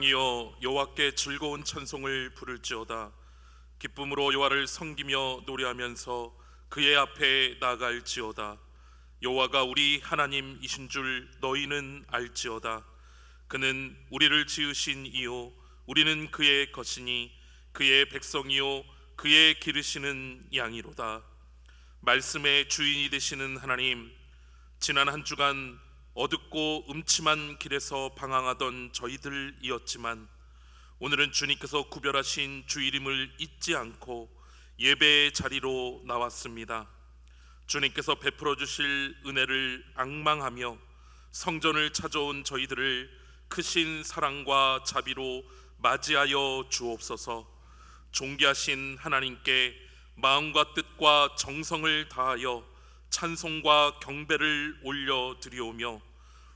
만왕이여 여호와께 즐거운 찬송을 부를지어다. 기쁨으로 여호와를 섬기며 노래하면서 그의 앞에 나아갈지어다. 여호와가 우리 하나님이신 줄 너희는 알지어다. 그는 우리를 지으신 이요 우리는 그의 것이니 그의 백성이요 그의 기르시는 양이로다. 말씀의 주인이 되시는 하나님, 지난 한 주간 어둡고 음침한 길에서 방황하던 저희들이었지만 오늘은 주님께서 구별하신 주일임을 잊지 않고 예배의 자리로 나왔습니다. 주님께서 베풀어 주실 은혜를 앙망하며 성전을 찾아온 저희들을 크신 사랑과 자비로 맞이하여 주옵소서. 존귀하신 하나님께 마음과 뜻과 정성을 다하여 찬송과 경배를 올려드리오며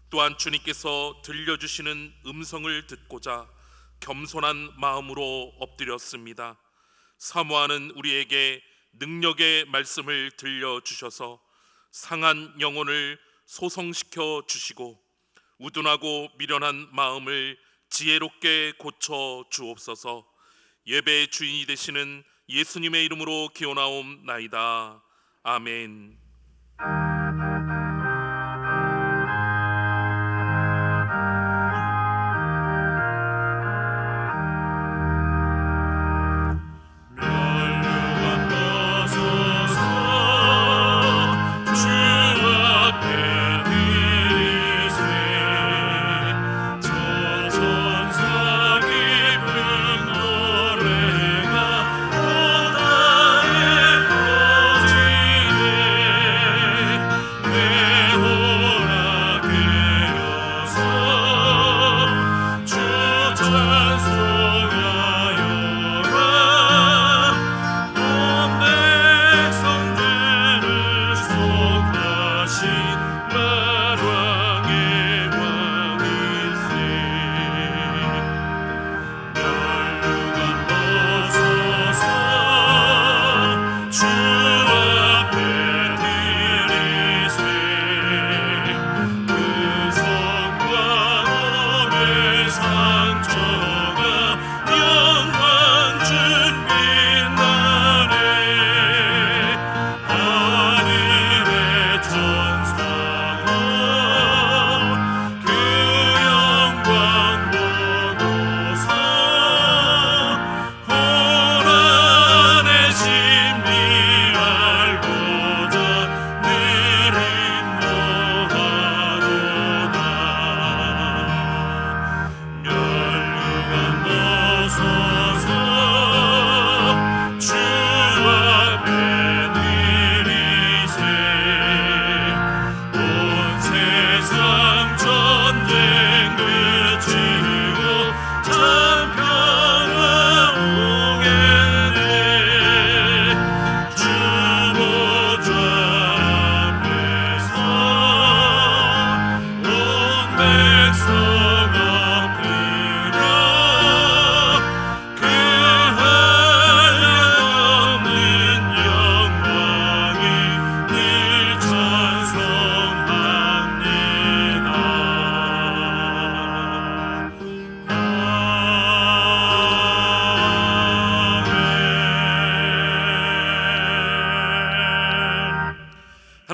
또한 주님께서 들려주시는 음성을 듣고자 겸손한 마음으로 엎드렸습니다. 사모하는 우리에게 능력의 말씀을 들려주셔서 상한 영혼을 소성시켜 주시고 우둔하고 미련한 마음을 지혜롭게 고쳐 주옵소서. 예배의 주인이 되시는 예수님의 이름으로 기원하옵나이다. 아멘.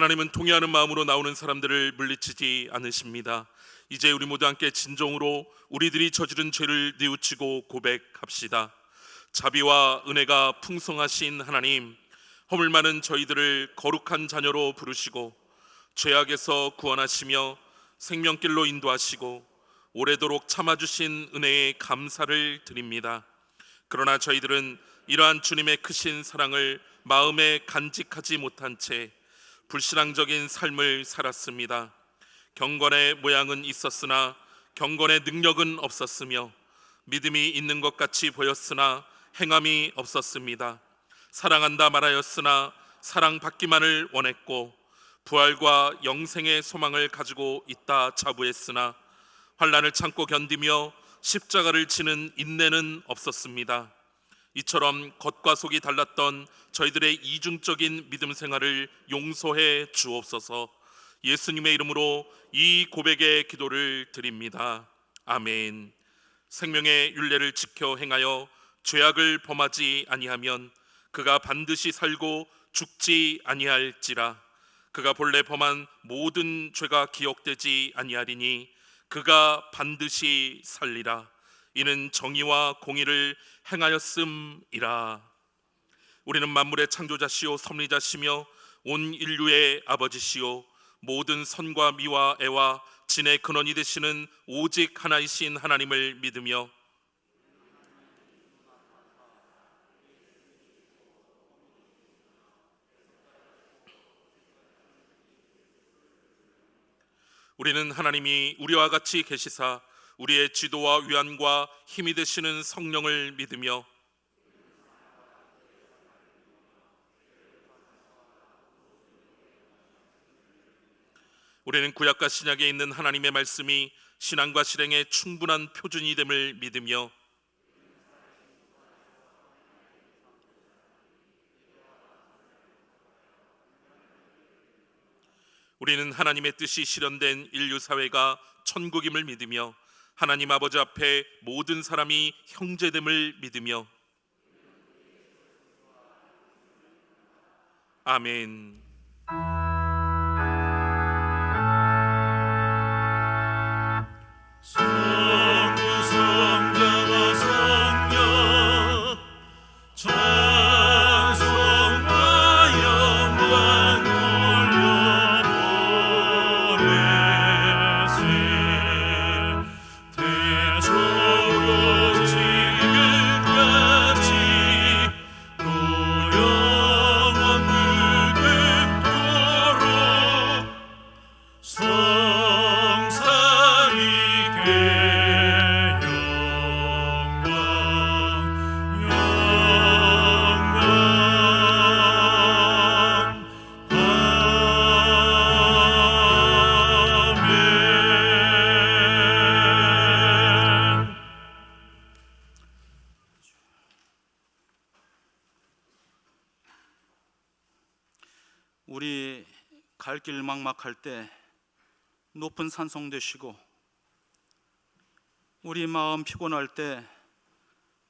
하나님은 통회하는 마음으로 나오는 사람들을 물리치지 않으십니다. 이제 우리 모두 함께 진정으로 우리들이 저지른 죄를 뉘우치고 고백합시다. 자비와 은혜가 풍성하신 하나님, 허물 많은 저희들을 거룩한 자녀로 부르시고 죄악에서 구원하시며 생명길로 인도하시고 오래도록 참아주신 은혜에 감사를 드립니다. 그러나 저희들은 이러한 주님의 크신 사랑을 마음에 간직하지 못한 채 불신앙적인 삶을 살았습니다. 경건의 모양은 있었으나 경건의 능력은 없었으며 믿음이 있는 것 같이 보였으나 행함이 없었습니다. 사랑한다 말하였으나 사랑받기만을 원했고 부활과 영생의 소망을 가지고 있다 자부했으나 환난을 참고 견디며 십자가를 지는 인내는 없었습니다. 이처럼 겉과 속이 달랐던 저희들의 이중적인 믿음 생활을 용서해 주옵소서. 예수님의 이름으로 이 고백의 기도를 드립니다. 아멘. 생명의 율례를 지켜 행하여 죄악을 범하지 아니하면 그가 반드시 살고 죽지 아니할지라. 그가 본래 범한 모든 죄가 기억되지 아니하리니 그가 반드시 살리라. 이는 정의와 공의를 행하였음이라. 우리는 만물의 창조자시요 섭리자시며 온 인류의 아버지시요 모든 선과 미와 애와 진의 근원이 되시는 오직 하나이신 하나님을 믿으며 우리는 하나님이 우리와 같이 계시사 우리의 지도와 위안과 힘이 되시는 성령을 믿으며 우리는 구약과 신약에 있는 하나님의 말씀이 신앙과 실행의 충분한 표준이 됨을 믿으며 우리는 하나님의 뜻이 실현된 인류 사회가 천국임을 믿으며 하나님 아버지 앞에 모든 사람이 형제됨을 믿으며 아멘. 성부 성자와 성령 찬송과 영광 올려보내세. 대소로 지금까지 또 영원 무궁토록 성삼위께 영광 아멘. 우리 갈 길 막막할 때 높은 산성 되시고, 우리 마음 피곤할 때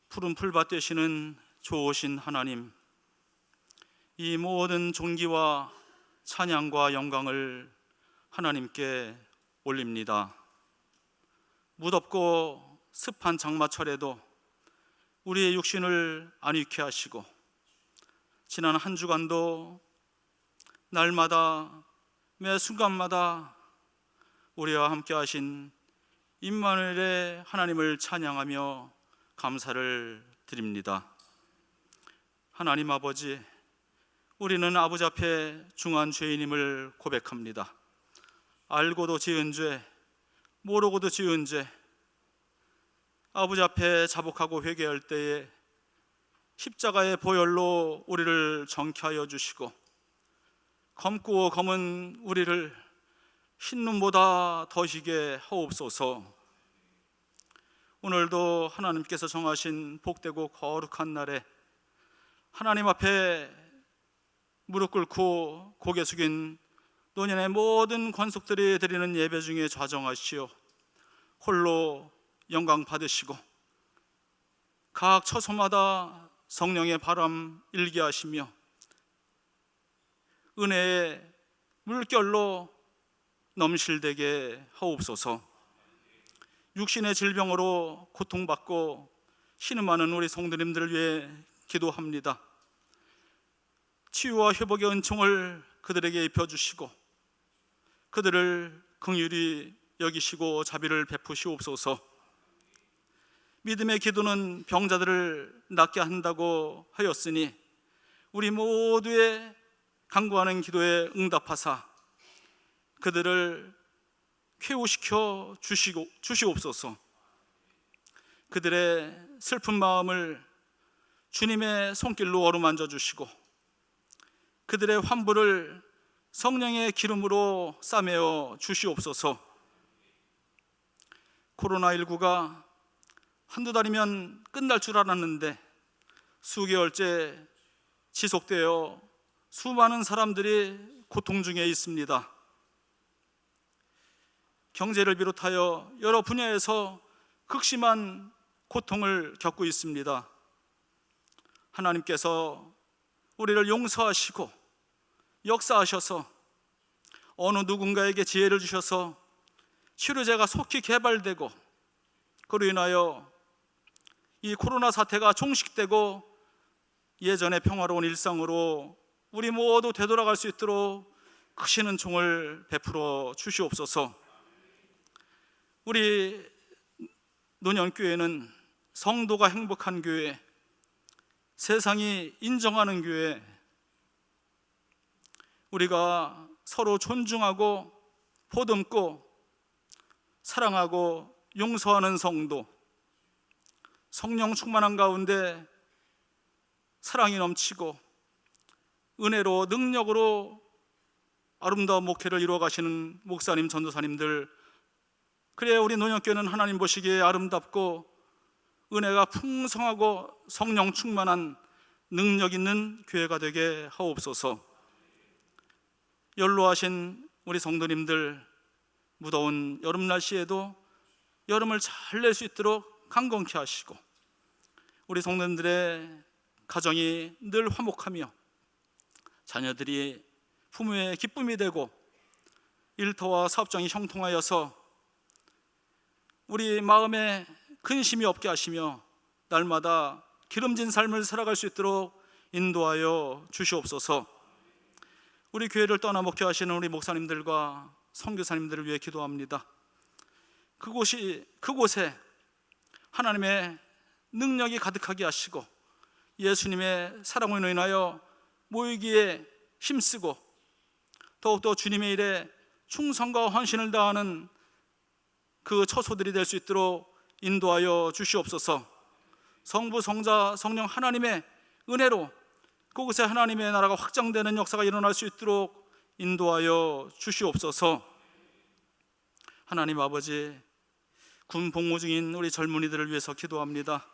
푸른 풀밭 되시는 좋으신 하나님, 이 모든 존귀와 찬양과 영광을 하나님께 올립니다. 무덥고 습한 장마철에도 우리의 육신을 안위케 하시고, 지난 한 주간도 날마다 매 순간마다 우리와 함께 하신 임마누엘의 하나님을 찬양하며 감사를 드립니다. 하나님 아버지, 우리는 아버지 앞에 중한 죄인임을 고백합니다. 알고도 지은 죄, 모르고도 지은 죄, 아버지 앞에 자복하고 회개할 때에 십자가의 보혈로 우리를 정케하여 주시고, 검고 검은 우리를 흰눈보다 더 희게 하옵소서. 오늘도 하나님께서 정하신 복되고 거룩한 날에 하나님 앞에 무릎 꿇고 고개 숙인 노년의 모든 관속들이 드리는 예배 중에 좌정하시어 홀로 영광 받으시고, 각 처소마다 성령의 바람 일게 하시며 은혜의 물결로 넘실되게 하옵소서. 육신의 질병으로 고통받고 신음하는 우리 성도님들을 위해 기도합니다. 치유와 회복의 은총을 그들에게 입혀주시고, 그들을 긍휼히 여기시고 자비를 베푸시옵소서. 믿음의 기도는 병자들을 낫게 한다고 하였으니 우리 모두의 간구하는 기도에 응답하사 그들을 쾌유시켜 주시옵소서. 그들의 슬픈 마음을 주님의 손길로 어루만져 주시고, 그들의 환부를 성령의 기름으로 싸매어 주시옵소서. 코로나19가 한두 달이면 끝날 줄 알았는데 수개월째 지속되어 수많은 사람들이 고통 중에 있습니다. 경제를 비롯하여 여러 분야에서 극심한 고통을 겪고 있습니다. 하나님께서 우리를 용서하시고 역사하셔서 어느 누군가에게 지혜를 주셔서 치료제가 속히 개발되고 그로 인하여 이 코로나 사태가 종식되고 예전의 평화로운 일상으로 우리 모두 되돌아갈 수 있도록 크신 은총을 베풀어 주시옵소서. 우리 논현교회는 성도가 행복한 교회, 세상이 인정하는 교회, 우리가 서로 존중하고 보듬고 사랑하고 용서하는 성도, 성령 충만한 가운데 사랑이 넘치고 은혜로 능력으로 아름다운 목회를 이루어 가시는 목사님, 전도사님들, 그래야 우리 논현교회는 하나님 보시기에 아름답고 은혜가 풍성하고 성령 충만한 능력 있는 교회가 되게 하옵소서. 연로하신 우리 성도님들, 무더운 여름 날씨에도 여름을 잘 낼 수 있도록 강건케 하시고 우리 성도님들의 가정이 늘 화목하며 자녀들이 부모의 기쁨이 되고 일터와 사업장이 형통하여서 우리 마음에 근심이 없게 하시며 날마다 기름진 삶을 살아갈 수 있도록 인도하여 주시옵소서. 우리 교회를 떠나 목회하시는 우리 목사님들과 선교사님들을 위해 기도합니다. 그곳에 하나님의 능력이 가득하게 하시고 예수님의 사랑으로 인하여 모이기에 힘쓰고 더욱더 주님의 일에 충성과 헌신을 다하는 그 처소들이 될 수 있도록 인도하여 주시옵소서. 성부, 성자, 성령 하나님의 은혜로 그곳에 하나님의 나라가 확장되는 역사가 일어날 수 있도록 인도하여 주시옵소서. 하나님 아버지, 군 복무 중인 우리 젊은이들을 위해서 기도합니다.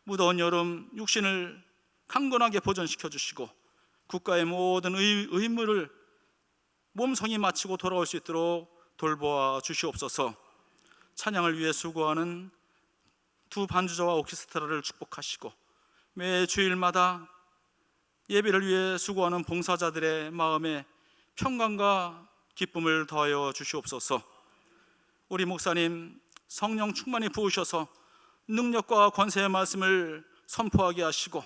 무더운 여름 육신을 강건하게 보존시켜 주시고 국가의 모든 의무를 몸성이 마치고 돌아올 수 있도록 돌보아 주시옵소서. 찬양을 위해 수고하는 두 반주자와 오케스트라를 축복하시고 매 주일마다 예배를 위해 수고하는 봉사자들의 마음에 평강과 기쁨을 더하여 주시옵소서. 우리 목사님 성령 충만히 부으셔서 능력과 권세의 말씀을 선포하게 하시고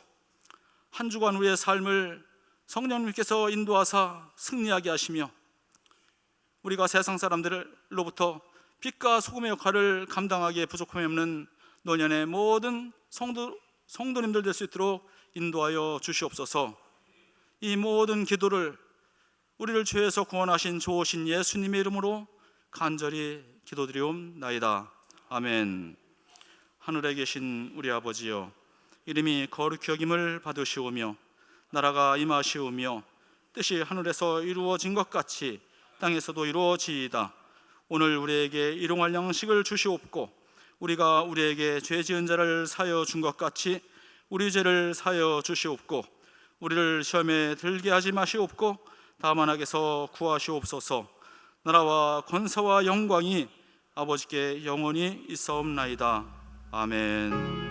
한 주간 우리의 삶을 성령님께서 인도하사 승리하게 하시며 우리가 세상 사람들로부터 빛과 소금의 역할을 감당하기에 부족함이 없는 노년의 모든 성도님들 될 수 있도록 인도하여 주시옵소서. 이 모든 기도를 우리를 죄에서 구원하신 좋으신 예수님의 이름으로 간절히 기도드리옵나이다. 아멘. 하늘에 계신 우리 아버지여, 이름이 거룩히 여김을 받으시오며 나라가 임하시오며 뜻이 하늘에서 이루어진 것 같이 땅에서도 이루어지이다. 오늘 우리에게 일용할 양식을 주시옵고 우리가 우리에게 죄 지은 자를 사하여 준 것 같이 우리 죄를 사하여 주시옵고 우리를 시험에 들게 하지 마시옵고 다만 악에서 구하시옵소서. 나라와 권세와 영광이 아버지께 영원히 있사옵나이다. 아멘.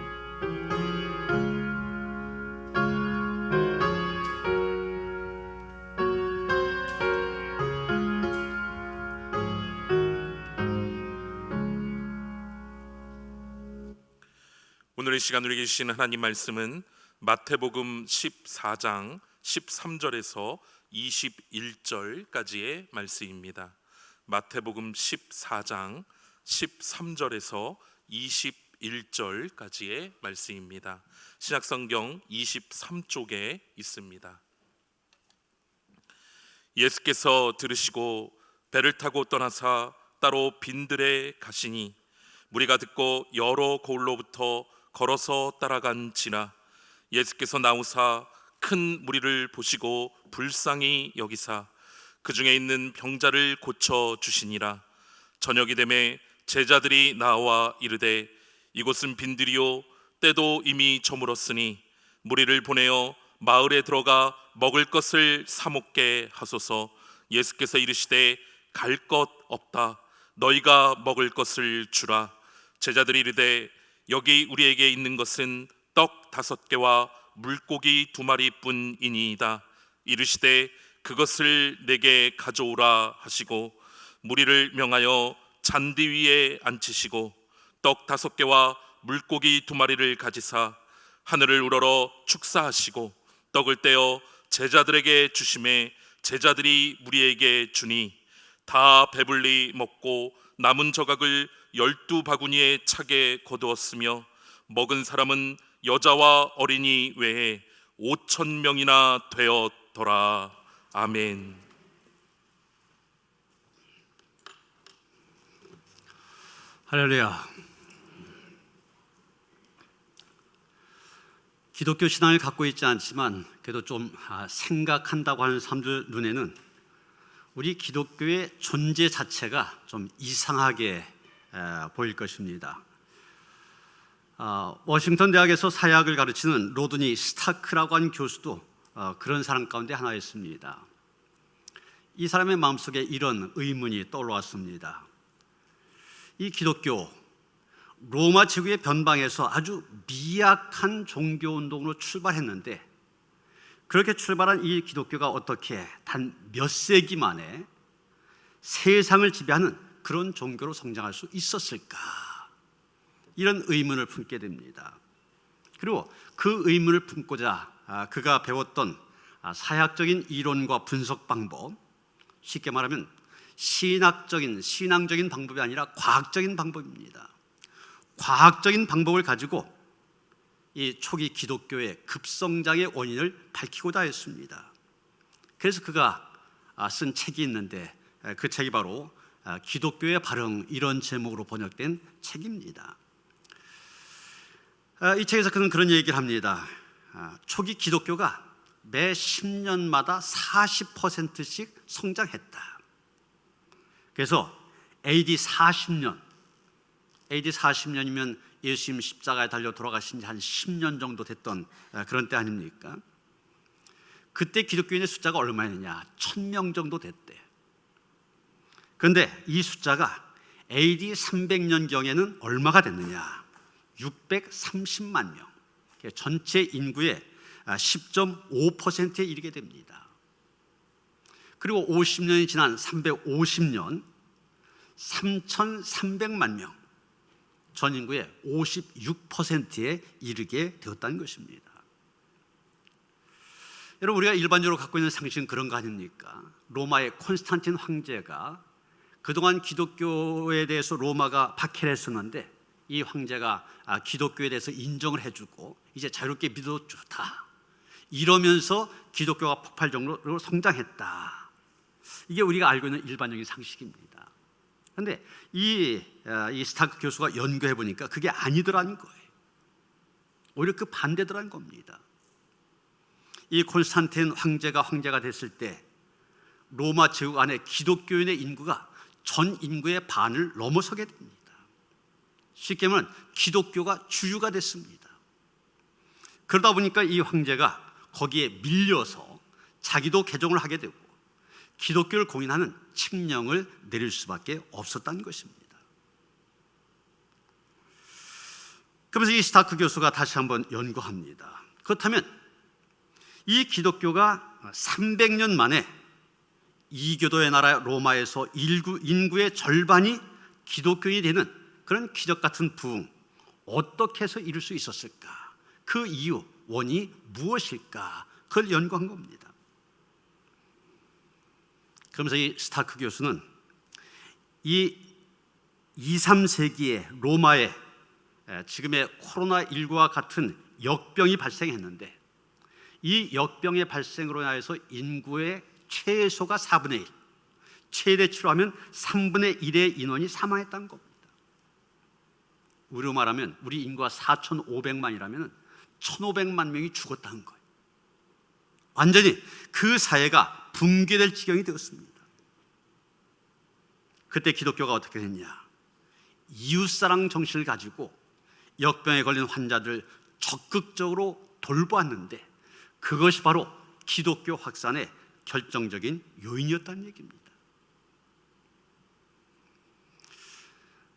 오늘 이 시간 우리에게 주신 하나님 말씀은 마태복음 14장 13절에서 21절까지의 말씀입니다. 마태복음 14장 13절에서 21절까지의 말씀입니다. 신약성경 23쪽에 있습니다. 예수께서 들으시고 배를 타고 떠나사 따로 빈들에 가시니 무리가 듣고 여러 고을로부터 걸어서 따라간지라 예수께서 나오사 큰 무리를 보시고 불쌍히 여기사 그 중에 있는 병자를 고쳐 주시니라. 저녁이 되매 제자들이 나와 이르되 이곳은 빈들이요 때도 이미 저물었으니 무리를 보내어 마을에 들어가 먹을 것을 사 먹게 하소서. 예수께서 이르시되 갈 것 없다. 너희가 먹을 것을 주라. 제자들이 이르되 여기 우리에게 있는 것은 떡 5개와 물고기 2마리뿐이니이다. 이르시되 그것을 내게 가져오라 하시고 무리를 명하여 잔디 위에 앉히시고 떡 5개와 물고기 2마리를 가지사 하늘을 우러러 축사하시고 떡을 떼어 제자들에게 주시매 제자들이 무리에게 주니 다 배불리 먹고 남은 저각을 12바구니에 차게 거두었으며 먹은 사람은 여자와 어린이 외에 5,000명이나 되었더라. 아멘. 할렐루야. 기독교 신앙을 갖고 있지 않지만 그래도 좀 생각한다고 하는 사람들 눈에는 우리 기독교의 존재 자체가 좀 이상하게 보일 것입니다. 워싱턴 대학에서 사회학을 가르치는 로드니 스타크라고 하는 교수도 그런 사람 가운데 하나였습니다. 이 사람의 마음속에 이런 의문이 떠올랐습니다. 이 기독교, 로마 제국의 변방에서 아주 미약한 종교운동으로 출발했는데 그렇게 출발한 이 기독교가 어떻게 단 몇 세기 만에 세상을 지배하는 그런 종교로 성장할 수 있었을까? 이런 의문을 품게 됩니다. 그리고 그 의문을 품고자 그가 배웠던 사회학적인 이론과 분석 방법, 쉽게 말하면 신앙적인 방법이 아니라 과학적인 방법입니다. 과학적인 방법을 가지고 이 초기 기독교의 급성장의 원인을 밝히고자 했습니다. 그래서 그가 쓴 책이 있는데 그 책이 바로 기독교의 발흥, 이런 제목으로 번역된 책입니다. 이 책에서 그는 그런 얘기를 합니다. 초기 기독교가 매 10년마다 40%씩 성장했다. 그래서 AD 40년이면 예수님 십자가에 달려 돌아가신 지 한 10년 정도 됐던 그런 때 아닙니까? 그때 기독교인의 숫자가 얼마였냐? 1,000명 정도 됐대. 그런데 이 숫자가 AD 300년경에는 얼마가 됐느냐? 630만 명. 전체 인구의 10.5%에 이르게 됩니다. 그리고 50년이 지난 350년 3,300만 명, 전 인구의 56%에 이르게 되었다는 것입니다. 여러분, 우리가 일반적으로 갖고 있는 상식은 그런 거 아닙니까? 로마의 콘스탄틴 황제가 그동안 기독교에 대해서 로마가 박해를 했었는데 이 황제가 기독교에 대해서 인정을 해주고 이제 자유롭게 믿어도 좋다, 이러면서 기독교가 폭발적으로 성장했다. 이게 우리가 알고 있는 일반적인 상식입니다. 그런데 이 스타크 교수가 연구해 보니까 그게 아니더라는 거예요. 오히려 그 반대더라는 겁니다. 이 콘스탄틴 황제가 됐을 때 로마 제국 안에 기독교인의 인구가 전 인구의 반을 넘어서게 됩니다. 쉽게 말하면 기독교가 주류가 됐습니다. 그러다 보니까 이 황제가 거기에 밀려서 자기도 개종을 하게 되고 기독교를 공인하는 칙령을 내릴 수밖에 없었다는 것입니다. 그러면서 이 스타크 교수가 다시 한번 연구합니다. 그렇다면 이 기독교가 300년 만에 이교도의 나라 로마에서 인구의 절반이 기독교인이 되는 그런 기적 같은 부흥, 어떻게 해서 이룰 수 있었을까? 그 이유, 원인이 무엇일까? 그걸 연구한 겁니다. 그러면서 이 스타크 교수는 이 2, 3세기에 로마에 지금의 코로나19와 같은 역병이 발생했는데 이 역병의 발생으로 인해서 인구의 최소가 4분의 1, 최대치로 하면 3분의 1의 인원이 사망했다는 겁니다. 우리로 말하면 우리 인구가 4,500만이라면 1,500만 명이 죽었다는 거예요. 완전히 그 사회가 붕괴될 지경이 되었습니다. 그때 기독교가 어떻게 됐냐? 이웃사랑 정신을 가지고 역병에 걸린 환자들 적극적으로 돌보았는데 그것이 바로 기독교 확산의 결정적인 요인이었다는 얘기입니다.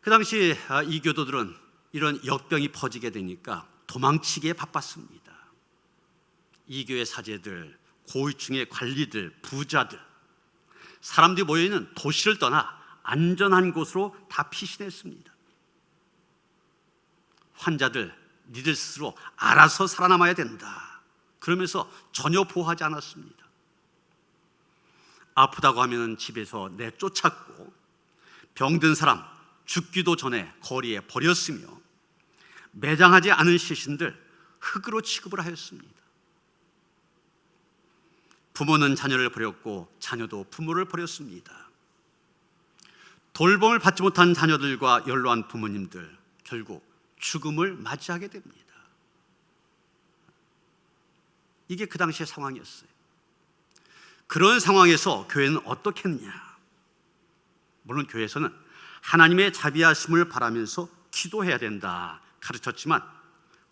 그 당시 이교도들은 이런 역병이 퍼지게 되니까 도망치기에 바빴습니다. 이교의 사제들, 고위층의 관리들, 부자들, 사람들이 모여있는 도시를 떠나 안전한 곳으로 다 피신했습니다. 환자들, 니들 스스로 알아서 살아남아야 된다, 그러면서 전혀 보호하지 않았습니다. 아프다고 하면 집에서 내쫓았고, 병든 사람 죽기도 전에 거리에 버렸으며, 매장하지 않은 시신들 흙으로 취급을 하였습니다. 부모는 자녀를 버렸고 자녀도 부모를 버렸습니다. 돌봄을 받지 못한 자녀들과 연로한 부모님들, 결국 죽음을 맞이하게 됩니다. 이게 그 당시의 상황이었어요. 그런 상황에서 교회는 어떻게 했느냐? 물론 교회에서는 하나님의 자비하심을 바라면서 기도해야 된다 가르쳤지만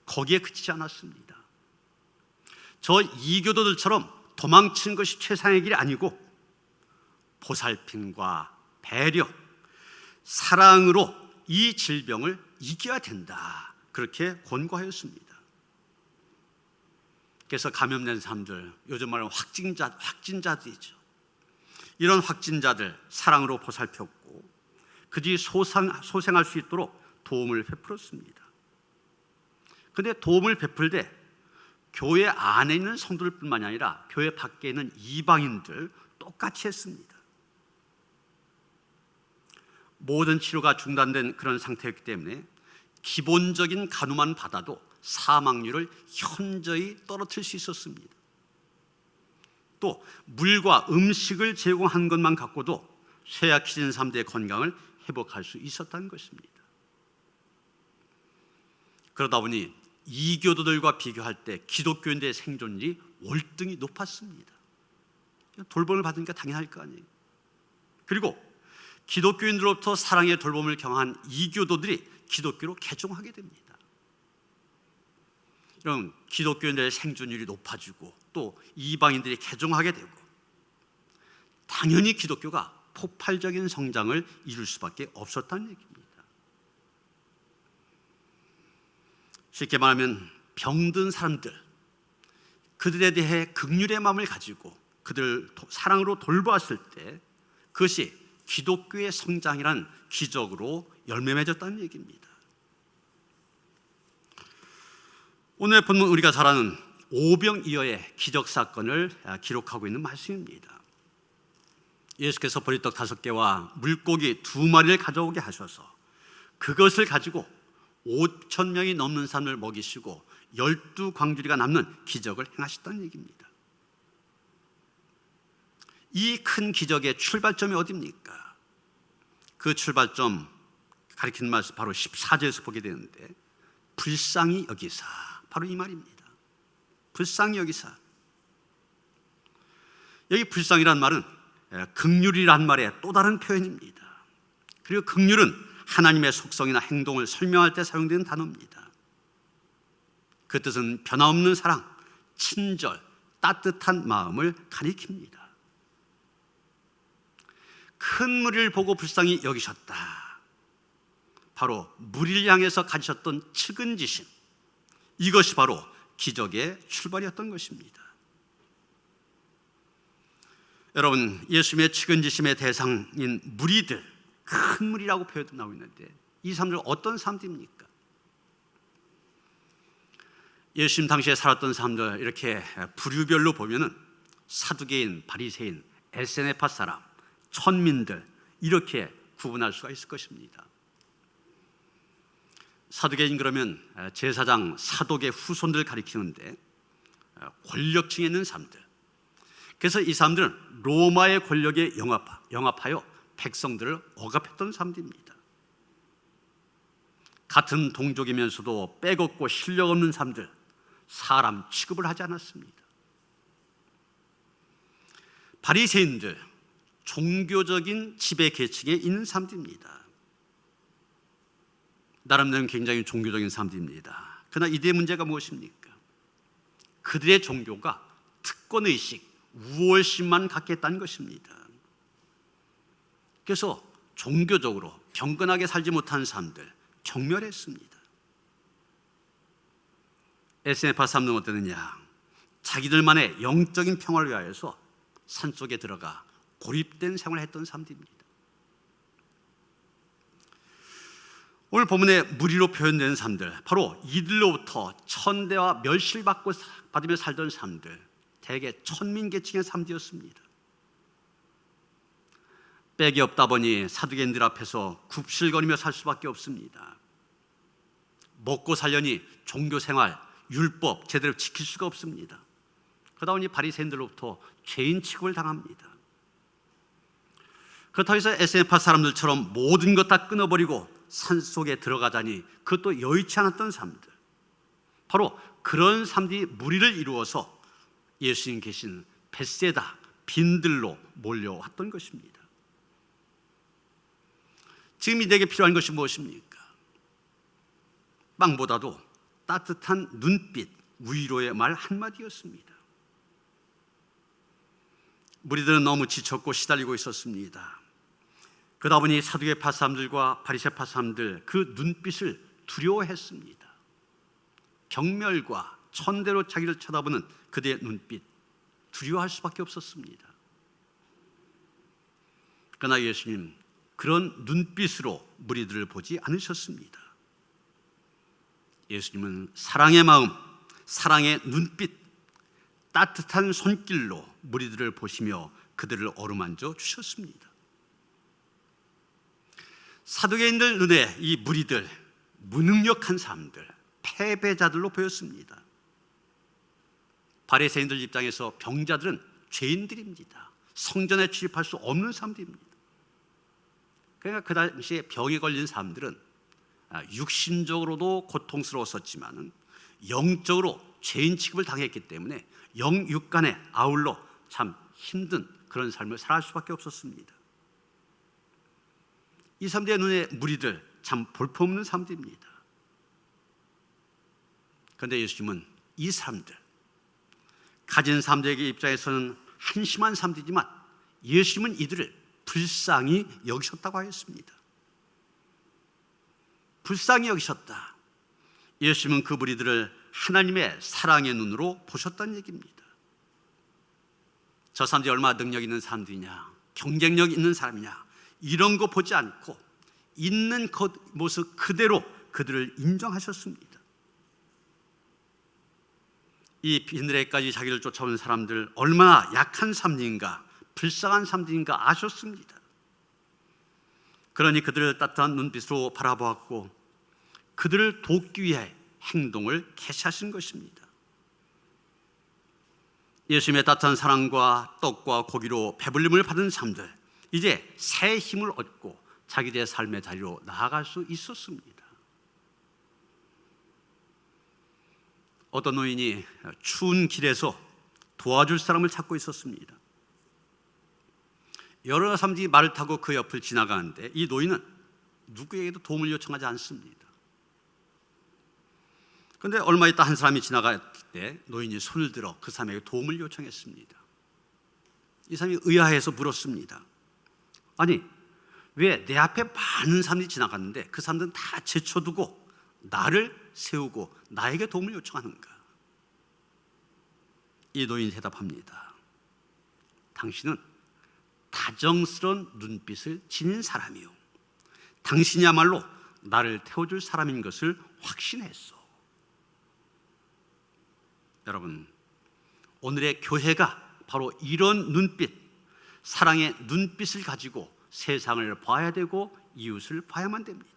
거기에 그치지 않았습니다. 저 이교도들처럼 도망치는 것이 최상의 길이 아니고 보살핌과 배려, 사랑으로 이 질병을 이겨야 된다, 그렇게 권고하였습니다. 그래서 감염된 사람들, 요즘 말하는 확진자들이죠. 이런 확진자들 사랑으로 보살폈고 그들이 소생할 수 있도록 도움을 베풀었습니다. 그런데 도움을 베풀 때 교회 안에 있는 성도들뿐만이 아니라 교회 밖에 있는 이방인들 똑같이 했습니다. 모든 치료가 중단된 그런 상태였기 때문에 기본적인 간호만 받아도 사망률을 현저히 떨어뜨릴 수 있었습니다. 또 물과 음식을 제공한 것만 갖고도 쇠약해진 사람들의 건강을 회복할 수 있었다는 것입니다. 그러다 보니 이교도들과 비교할 때 기독교인들의 생존율이 월등히 높았습니다. 돌봄을 받으니까 당연할 거 아니에요. 그리고 기독교인들로부터 사랑의 돌봄을 경험한 이교도들이 기독교로 개종하게 됩니다. 이런 기독교인들의 생존율이 높아지고 또 이방인들이 개종하게 되고 당연히 기독교가 폭발적인 성장을 이룰 수밖에 없었다는 얘기입니다. 쉽게 말하면 병든 사람들, 그들에 대해 긍휼의 마음을 가지고 그들을 사랑으로 돌보았을 때 그것이 기독교의 성장이란 기적으로 열매 맺었다는 얘기입니다. 오늘 본문 우리가 잘 아는 오병이어의 기적 사건을 기록하고 있는 말씀입니다. 예수께서 보리떡 5개와 물고기 2마리를 가져오게 하셔서 그것을 가지고 5,000명이 넘는 사람을 먹이시고 12광주리가 남는 기적을 행하셨다는 얘기입니다. 이 큰 기적의 출발점이 어디입니까? 그 출발점 가리키는 말씀 바로 14절에서 보게 되는데, 불쌍히 여기사, 바로 이 말입니다. 불쌍히 여기사. 여기 불쌍이란 말은 긍휼이란 말의 또 다른 표현입니다. 그리고 긍휼은 하나님의 속성이나 행동을 설명할 때 사용되는 단어입니다. 그 뜻은 변함없는 사랑, 친절, 따뜻한 마음을 가리킵니다. 큰 무리를 보고 불쌍히 여기셨다. 바로 무리를 향해서 가지셨던 측은지심, 이것이 바로 기적의 출발이었던 것입니다. 여러분, 예수님의 측은지심의 대상인 무리들, 큰 무리라고 표현도 나오고 있는데 이 사람들 어떤 사람들입니까? 예수님 당시에 살았던 사람들 이렇게 부류별로 보면은 사두개인, 바리새인, 에세네파 사람, 천민들, 이렇게 구분할 수가 있을 것입니다. 사두개인 그러면 제사장 사독의 후손들 가리키는데 권력층에 있는 사람들, 그래서 이 사람들은 로마의 권력에 영합하여 백성들을 억압했던 사람들입니다. 같은 동족이면서도 빼곡고 실력 없는 사람들, 사람 취급을 하지 않았습니다. 바리새인들, 종교적인 지배 계층에 있는 사람들입니다. 나름대로 굉장히 종교적인 사람들입니다. 그러나 이들의 문제가 무엇입니까? 그들의 종교가 특권의식, 우월심만 갖게 했다는 것입니다. 그래서 종교적으로 경건하게 살지 못한 사람들 경멸했습니다. 에스에파 사람들은 어땠느냐? 자기들만의 영적인 평화를 위하여서 산속에 들어가 고립된 생활을 했던 사람들입니다. 오늘 본문에 무리로 표현되는 사람들, 바로 이들로부터 천대와 멸시를 받으며 살던 사람들, 대개 천민계층의 사람들이었습니다. 빽이 없다 보니 사두개인들 앞에서 굽실거리며 살 수밖에 없습니다. 먹고 살려니 종교생활, 율법 제대로 지킬 수가 없습니다. 그러다 보니 바리새인들로부터 죄인 취급을 당합니다. 그렇다고 해서 에스에파 사람들처럼 모든 것 다 끊어버리고 산속에 들어가자니 그것도 여의치 않았던 사람들, 바로 그런 사람들이 무리를 이루어서 예수님 계신 벳세다 빈들로 몰려왔던 것입니다. 지금 이들에게 필요한 것이 무엇입니까? 빵보다도 따뜻한 눈빛, 위로의 말 한마디였습니다. 무리들은 너무 지쳤고 시달리고 있었습니다. 그러다 보니 사두개파 사람들과 바리새파 사람들 그 눈빛을 두려워했습니다. 경멸과 천대로 자기를 쳐다보는 그들의 눈빛, 두려워할 수밖에 없었습니다. 그러나 예수님 그런 눈빛으로 무리들을 보지 않으셨습니다. 예수님은 사랑의 마음, 사랑의 눈빛, 따뜻한 손길로 무리들을 보시며 그들을 어루만져 주셨습니다. 사두개인들 눈에 이 무리들 무능력한 사람들, 패배자들로 보였습니다. 바리새인들 입장에서 병자들은 죄인들입니다. 성전에 출입할 수 없는 사람들입니다. 그러니까 그 당시에 병에 걸린 사람들은 육신적으로도 고통스러웠었지만 영적으로 죄인 취급을 당했기 때문에 영육간에 아울러 참 힘든 그런 삶을 살아갈 수밖에 없었습니다. 이 사람들의 눈에 무리들 참 볼품없는 사람들입니다. 그런데 예수님은 이 사람들, 가진 사람들에게 입장에서는 한심한 사람들이지만 예수님은 이들을 불쌍히 여기셨다고 하였습니다. 불쌍히 여기셨다. 예수님은 그 무리들을 하나님의 사랑의 눈으로 보셨다는 얘기입니다. 저 사람들이 얼마나 능력 있는 사람들이냐, 경쟁력 있는 사람이냐, 이런 거 보지 않고 있는 모습 그대로 그들을 인정하셨습니다. 이 빈들에까지 자기를 쫓아오는 사람들 얼마나 약한 사람들인가, 불쌍한 사람들인가 아셨습니다. 그러니 그들을 따뜻한 눈빛으로 바라보았고 그들을 돕기 위해 행동을 개시하신 것입니다. 예수님의 따뜻한 사랑과 떡과 고기로 배불림을 받은 사람들, 이제 새 힘을 얻고 자기들의 삶의 자리로 나아갈 수 있었습니다. 어떤 노인이 추운 길에서 도와줄 사람을 찾고 있었습니다. 여러 사람들이 말을 타고 그 옆을 지나가는데 이 노인은 누구에게도 도움을 요청하지 않습니다. 그런데 얼마 있다 한 사람이 지나갈 때 노인이 손을 들어 그 사람에게 도움을 요청했습니다. 이 사람이 의아해서 물었습니다. 아니, 왜 내 앞에 많은 사람들이 지나갔는데 그 사람들은 다 제쳐두고 나를 세우고 나에게 도움을 요청하는가? 이 노인이 대답합니다. 당신은 다정스러운 눈빛을 지닌 사람이요, 당신이야말로 나를 태워줄 사람인 것을 확신했어. 여러분, 오늘의 교회가 바로 이런 눈빛, 사랑의 눈빛을 가지고 세상을 봐야 되고 이웃을 봐야만 됩니다.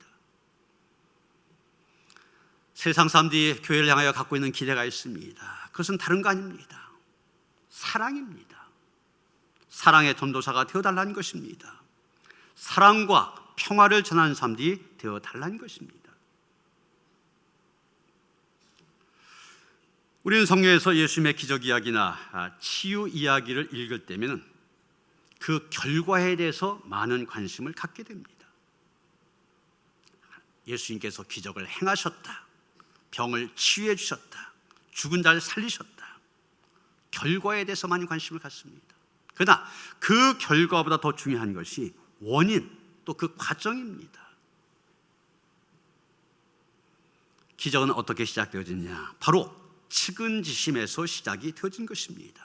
세상 사람들이 교회를 향하여 갖고 있는 기대가 있습니다. 그것은 다른 거 아닙니다. 사랑입니다. 사랑의 전도사가 되어달라는 것입니다. 사랑과 평화를 전하는 사람들이 되어달라는 것입니다. 우리는 성경에서 예수님의 기적 이야기나 치유 이야기를 읽을 때면 그 결과에 대해서 많은 관심을 갖게 됩니다. 예수님께서 기적을 행하셨다, 병을 치유해 주셨다, 죽은 자를 살리셨다, 결과에 대해서 많이 관심을 갖습니다. 그러나 그 결과보다 더 중요한 것이 원인, 또 그 과정입니다. 기적은 어떻게 시작되어지냐? 바로 측은지심에서 시작이 되어진 것입니다.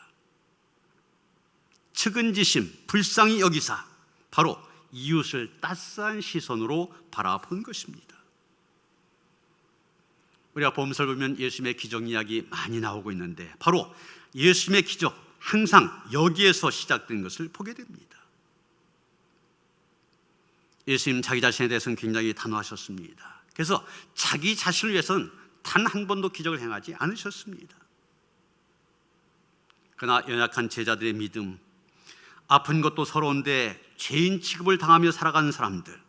측은지심, 불쌍히 여기사, 바로 이웃을 따스한 시선으로 바라본 것입니다. 우리가 복음서를 보면 예수님의 기적 이야기 많이 나오고 있는데 바로 예수님의 기적 항상 여기에서 시작된 것을 보게 됩니다. 예수님 자기 자신에 대해서는 굉장히 단호하셨습니다. 그래서 자기 자신을 위해서는 단 한 번도 기적을 행하지 않으셨습니다. 그러나 연약한 제자들의 믿음, 아픈 것도 서러운데 죄인 취급을 당하며 살아가는 사람들,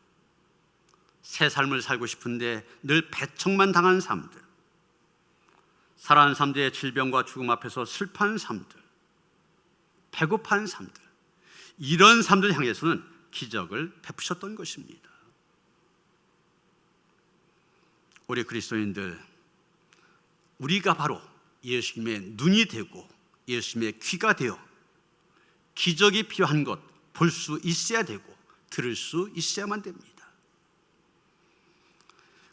새 삶을 살고 싶은데 늘 배척만 당하는 사람들, 살아가는 사람들의 질병과 죽음 앞에서 슬퍼하는 사람들, 배고파하는 사람들, 이런 사람들 향해서는 기적을 베푸셨던 것입니다. 우리 그리스도인들, 우리가 바로 예수님의 눈이 되고 예수님의 귀가 되어 기적이 필요한 것 볼 수 있어야 되고 들을 수 있어야만 됩니다.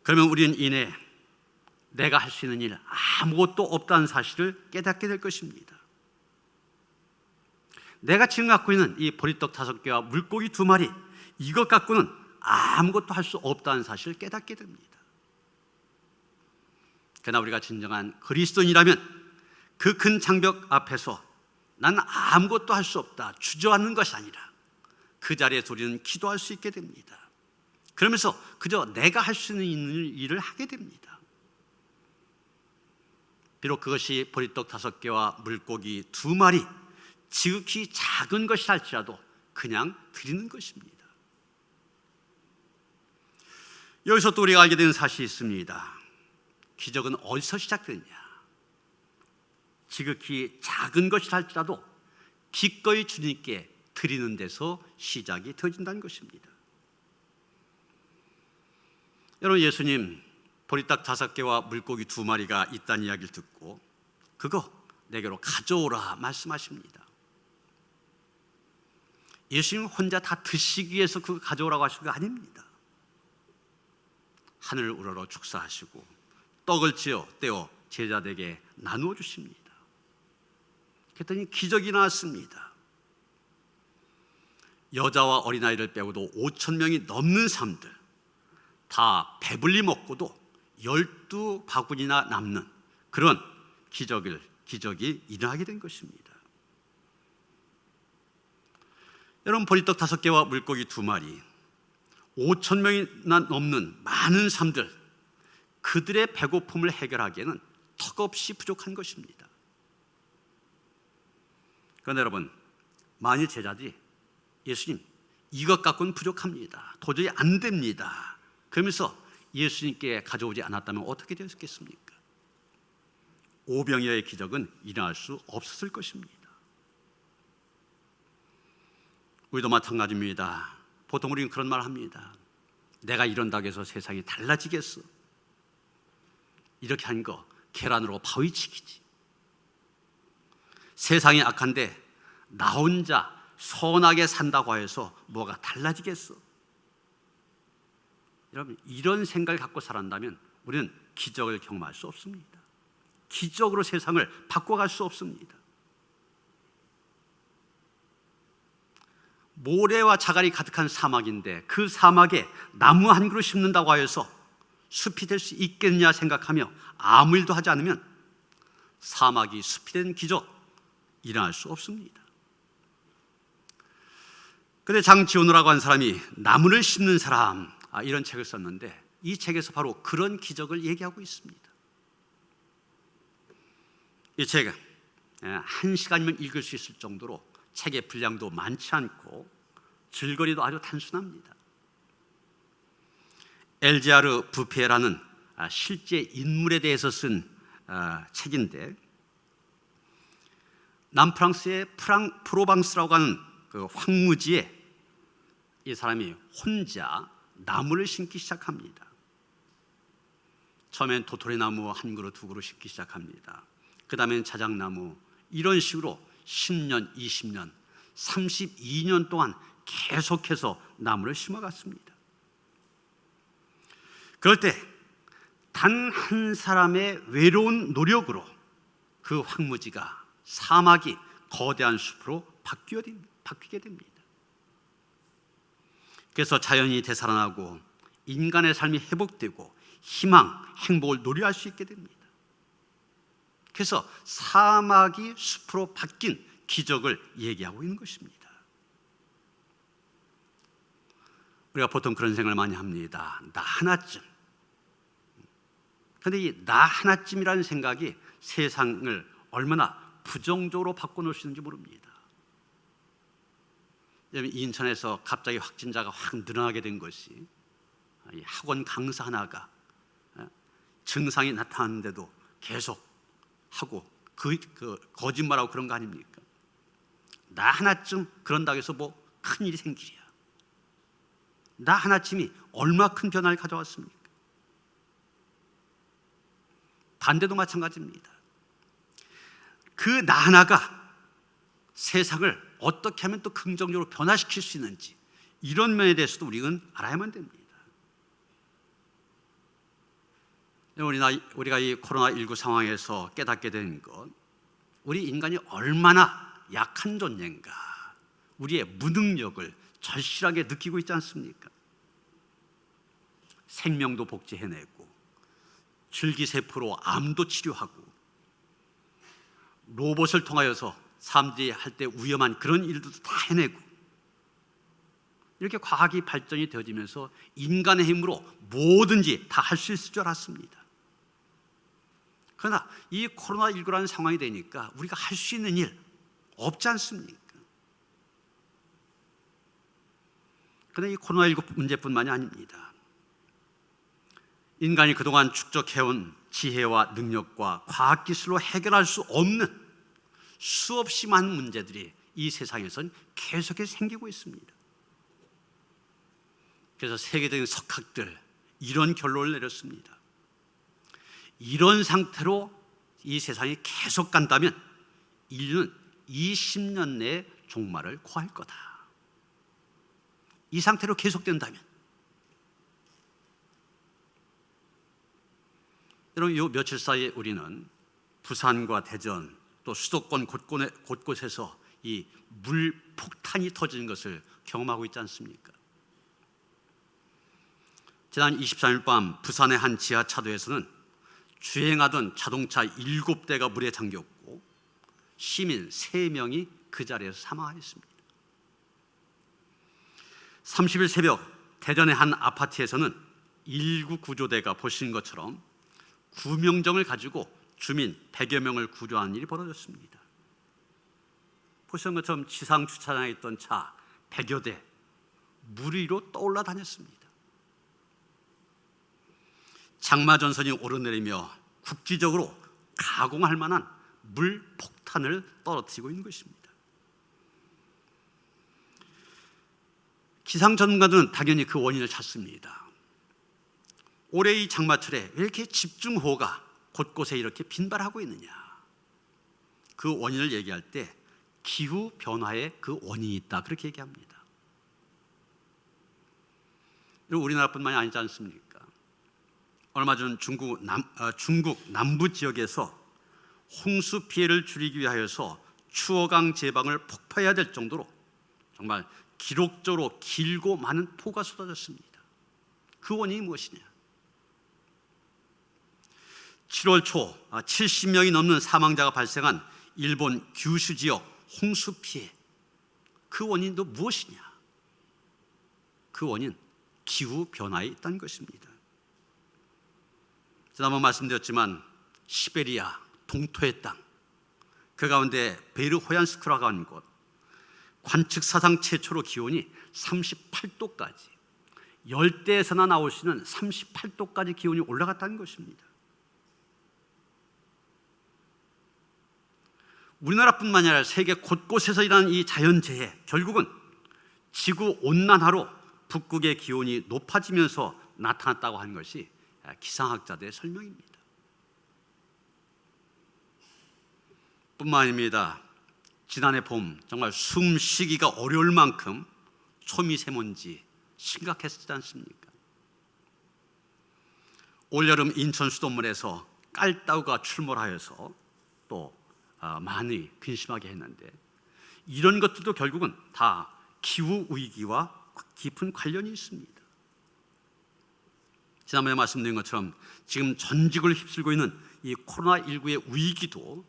그러면 우리는 이내 내가 할 수 있는 일 아무것도 없다는 사실을 깨닫게 될 것입니다. 내가 지금 갖고 있는 이 보리떡 5개와 물고기 2마리, 이것 갖고는 아무것도 할 수 없다는 사실을 깨닫게 됩니다. 그러나 우리가 진정한 그리스도인이라면 그 큰 장벽 앞에서 나는 아무것도 할 수 없다 주저앉는 것이 아니라 그 자리에서 우리는 기도할 수 있게 됩니다. 그러면서 그저 내가 할 수 있는 일을 하게 됩니다. 비록 그것이 보리떡 5개와 물고기 2마리, 지극히 작은 것이 할지라도 그냥 드리는 것입니다. 여기서 또 우리가 알게 되는 사실이 있습니다. 기적은 어디서 시작되느냐? 지극히 작은 것이 할지라도 기꺼이 주님께 드리는 데서 시작이 되어진다는 것입니다. 여러분, 예수님 보리떡 5개와 물고기 2마리가 있다는 이야기를 듣고 그거 내게로 가져오라 말씀하십니다. 예수님 혼자 다 드시기 위해서 그거 가져오라고 하신 거 아닙니다. 하늘을 우러러 축사하시고 떡을 지어 떼어 제자들에게 나누어 주십니다. 그랬더니 기적이 나왔습니다. 여자와 어린아이를 빼고도 5,000명이 넘는 사람들 다 배불리 먹고도 12바구니나 남는 그런 기적이 일어나게 된 것입니다. 여러분, 보리떡 5개와 물고기 2마리, 5,000명이나 넘는 많은 사람들, 그들의 배고픔을 해결하기에는 턱없이 부족한 것입니다. 그런데 여러분, 만일 제자들이 예수님 이것 갖고는 부족합니다, 도저히 안 됩니다, 그러면서 예수님께 가져오지 않았다면 어떻게 되었겠습니까? 오병이어의 기적은 일어날 수 없었을 것입니다. 우리도 마찬가지입니다. 보통 우리는 그런 말 합니다. 내가 이런다고 해서 세상이 달라지겠어? 이렇게 하는 거 계란으로 바위치기지. 세상이 악한데 나 혼자 선하게 산다고 해서 뭐가 달라지겠어? 여러분, 이런 생각을 갖고 살았다면 우리는 기적을 경험할 수 없습니다. 기적으로 세상을 바꿔갈 수 없습니다. 모래와 자갈이 가득한 사막인데 그 사막에 나무 한 그루 심는다고 하여서 숲이 될 수 있겠냐 생각하며 아무 일도 하지 않으면 사막이 숲이 된 기적 일어날 수 없습니다. 그런데 장지원호라고 하는 사람이 나무를 심는 사람, 이런 책을 썼는데 이 책에서 바로 그런 기적을 얘기하고 있습니다. 이 책은 1시간이면 읽을 수 있을 정도로 책의 분량도 많지 않고 줄거리도 아주 단순합니다. 엘지아르 부페라는 실제 인물에 대해서 쓴 책인데, 남프랑스의 프로방스라고 하는 그 황무지에 이 사람이 혼자 나무를 심기 시작합니다. 처음엔 도토리나무 한 그루 두 그루 심기 시작합니다. 그 다음엔 자작나무, 이런 식으로 10년, 20년, 32년 동안 계속해서 나무를 심어갔습니다. 그럴 때 단 한 사람의 외로운 노력으로 그 황무지가, 사막이 거대한 숲으로 바뀌게 됩니다. 그래서 자연이 되살아나고 인간의 삶이 회복되고 희망, 행복을 노래할 수 있게 됩니다. 그래서 사막이 숲으로 바뀐 기적을 얘기하고 있는 것입니다. 우리가 보통 그런 생각을 많이 합니다. 나 하나쯤. 그런데 이 나 하나쯤이라는 생각이 세상을 얼마나 부정적으로 바꿔놓을 수 있는지 모릅니다. 인천에서 갑자기 확진자가 확 늘어나게 된 것이 학원 강사 하나가 증상이 나타났는데도 계속 하고 그 거짓말하고 그런 거 아닙니까? 나 하나쯤 그런다고 해서 뭐 큰일이 생기랴. 나 하나쯤이 얼마 큰 변화를 가져왔습니까? 반대도 마찬가지입니다. 그 나 하나가 세상을 어떻게 하면 또 긍정적으로 변화시킬 수 있는지, 이런 면에 대해서도 우리는 알아야만 됩니다. 우리가 이 코로나19 상황에서 깨닫게 된 것, 우리 인간이 얼마나 약한 존재인가, 우리의 무능력을 절실하게 느끼고 있지 않습니까? 생명도 복제해내고 줄기세포로 암도 치료하고 로봇을 통하여서 사람들이 할 때 위험한 그런 일들도 다 해내고, 이렇게 과학이 발전이 되어지면서 인간의 힘으로 뭐든지 다 할 수 있을 줄 알았습니다. 그러나 이 코로나19라는 상황이 되니까 우리가 할 수 있는 일 없지 않습니까? 그런데 이 코로나19 문제뿐만이 아닙니다. 인간이 그동안 축적해온 지혜와 능력과 과학기술로 해결할 수 없는 수없이 많은 문제들이 이 세상에선 계속해서 생기고 있습니다. 그래서 세계적인 석학들 이런 결론을 내렸습니다. 이런 상태로 이 세상이 계속 간다면 인류는 20년 내에 종말을 고할 거다. 이 상태로 계속된다면. 여러분, 이 며칠 사이에 우리는 부산과 대전 또 수도권 곳곳에서 이 물폭탄이 터지는 것을 경험하고 있지 않습니까? 지난 23일 밤 부산의 한 지하차도에서는 주행하던 자동차 7대가 물에 잠겼고 시민 3명이 그 자리에서 사망하였습니다. 30일 새벽 대전의 한 아파트에서는 119구조대가 보시는 것처럼 구명정을 가지고 주민 100여 명을 구조하는 일이 벌어졌습니다. 보시는 것처럼 지상 주차장에 있던 차 100여 대 물 위로 떠올라 다녔습니다. 장마전선이 오르내리며 국지적으로 가공할 만한 물폭탄을 떨어뜨리고 있는 것입니다. 기상 전문가들은 당연히 그 원인을 찾습니다. 올해 이 장마철에 왜 이렇게 집중호우가 곳곳에 이렇게 빈발하고 있느냐? 그 원인을 얘기할 때 기후 변화에 그 원인이 있다, 그렇게 얘기합니다. 우리나라뿐만이 아니지 않습니까? 얼마 전 중국 남부 지역에서 홍수 피해를 줄이기 위하여서 추어강 제방을 폭파해야 될 정도로 정말 기록적으로 길고 많은 폭우가 쏟아졌습니다. 그 원인이 무엇이냐? 7월 초 70명이 넘는 사망자가 발생한 일본 규슈 지역 홍수 피해, 그 원인도 무엇이냐? 그 원인, 기후 변화에 있다는 것입니다. 지난번 말씀드렸지만 시베리아 동토의 땅, 그 가운데 베르호얀스크라고 하는 곳, 관측 사상 최초로 기온이 38도까지, 열대에서나 나올 수 있는 38도까지 기온이 올라갔다는 것입니다. 우리나라뿐만 아니라 세계 곳곳에서 일어나는 이 자연재해, 결국은 지구온난화로 북극의 기온이 높아지면서 나타났다고 하는 것이 기상학자들의 설명입니다. 뿐만 아닙니다. 지난해 봄 정말 숨쉬기가 어려울 만큼 초미세먼지 심각했지 않습니까? 올여름 인천 수돗물에서 깔따구가 출몰하여서 또 많이 근심하게 했는데, 이런 것들도 결국은 다 기후 위기와 깊은 관련이 있습니다. 지난번에 말씀드린 것처럼 지금 전직을 휩쓸고 있는 이 코로나19의 위기도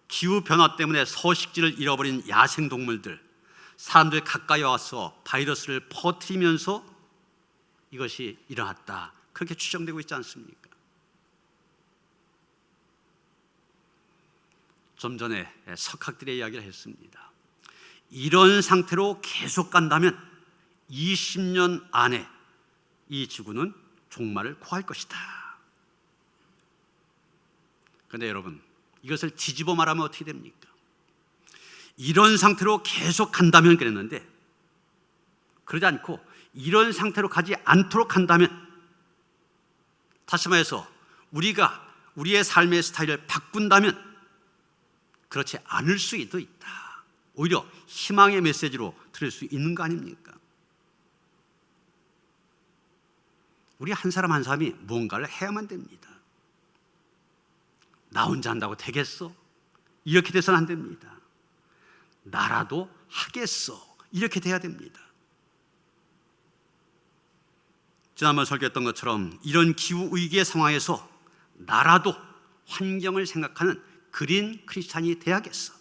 기후 변화 때문에 서식지를 잃어버린 야생동물들, 사람들 가까이 와서 바이러스를 퍼뜨리면서 이것이 일어났다, 그렇게 추정되고 있지 않습니까? 좀 전에 석학들의 이야기를 했습니다. 이런 상태로 계속 간다면 20년 안에 이 지구는 종말을 고할 것이다. 그런데 여러분, 이것을 뒤집어 말하면 어떻게 됩니까? 이런 상태로 계속 간다면 그랬는데, 그러지 않고 이런 상태로 가지 않도록 한다면, 다시 말해서 우리가 우리의 삶의 스타일을 바꾼다면 그렇지 않을 수도 있다. 오히려 희망의 메시지로 들을 수 있는 거 아닙니까? 우리 한 사람 한 사람이 무언가를 해야만 됩니다. 나 혼자 한다고 되겠어? 이렇게 돼서는 안 됩니다. 나라도 하겠어, 이렇게 돼야 됩니다. 지난번 설교했던 것처럼 이런 기후 위기의 상황에서 나라도 환경을 생각하는 그린 크리스찬이 돼야겠어.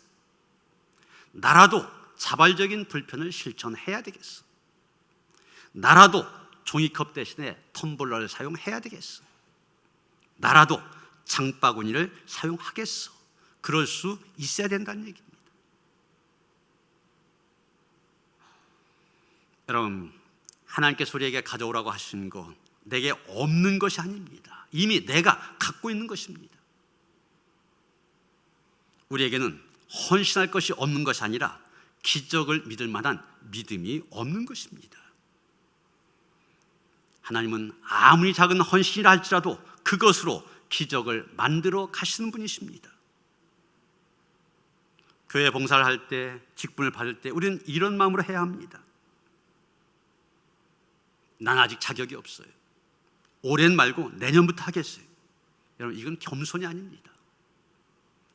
나라도 자발적인 불편을 실천해야 되겠어. 나라도 종이컵 대신에 텀블러를 사용해야 되겠어. 나라도 장바구니를 사용하겠어. 그럴 수 있어야 된다는 얘기입니다. 여러분, 하나님께서 우리에게 가져오라고 하신 것, 내게 없는 것이 아닙니다. 이미 내가 갖고 있는 것입니다. 우리에게는 헌신할 것이 없는 것이 아니라 기적을 믿을 만한 믿음이 없는 것입니다. 하나님은 아무리 작은 헌신이라 할지라도 그것으로 기적을 만들어 가시는 분이십니다. 교회 봉사를 할 때, 직분을 받을 때 우리는 이런 마음으로 해야 합니다. 난 아직 자격이 없어요. 올해는 말고 내년부터 하겠어요. 여러분, 이건 겸손이 아닙니다.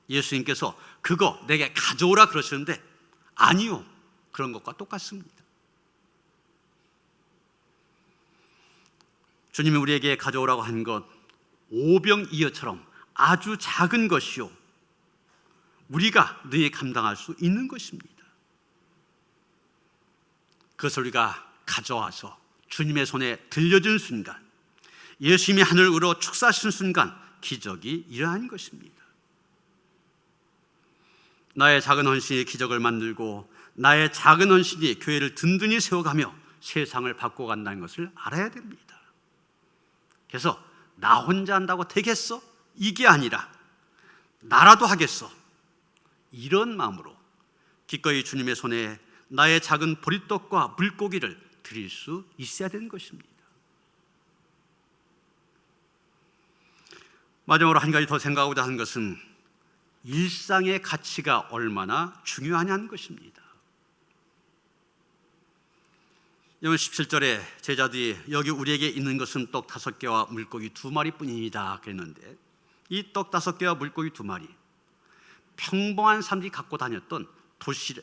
예수님께서 그거 내게 가져오라 그러시는데, 아니요, 그런 것과 똑같습니다. 주님이 우리에게 가져오라고 한 것, 오병이어처럼 아주 작은 것이요, 우리가 능히 감당할 수 있는 것입니다. 그것을 우리가 가져와서 주님의 손에 들려준 순간, 예수님이 하늘을 우러 축사하신 순간 기적이 일어난 것입니다. 나의 작은 헌신이 기적을 만들고 나의 작은 헌신이 교회를 든든히 세워가며 세상을 바꿔간다는 것을 알아야 됩니다. 그래서 나 혼자 한다고 되겠어? 이게 아니라 나라도 하겠어, 이런 마음으로 기꺼이 주님의 손에 나의 작은 보리떡과 물고기를 드릴 수 있어야 되는 것입니다. 마지막으로 한 가지 더 생각하고자 하는 것은 일상의 가치가 얼마나 중요하냐는 것입니다. 여러분, 17절에 제자들이 여기 우리에게 있는 것은 떡 5개와 물고기 2마리뿐이다 그랬는데, 이 떡 5개와 물고기 2마리, 평범한 사람들이 갖고 다녔던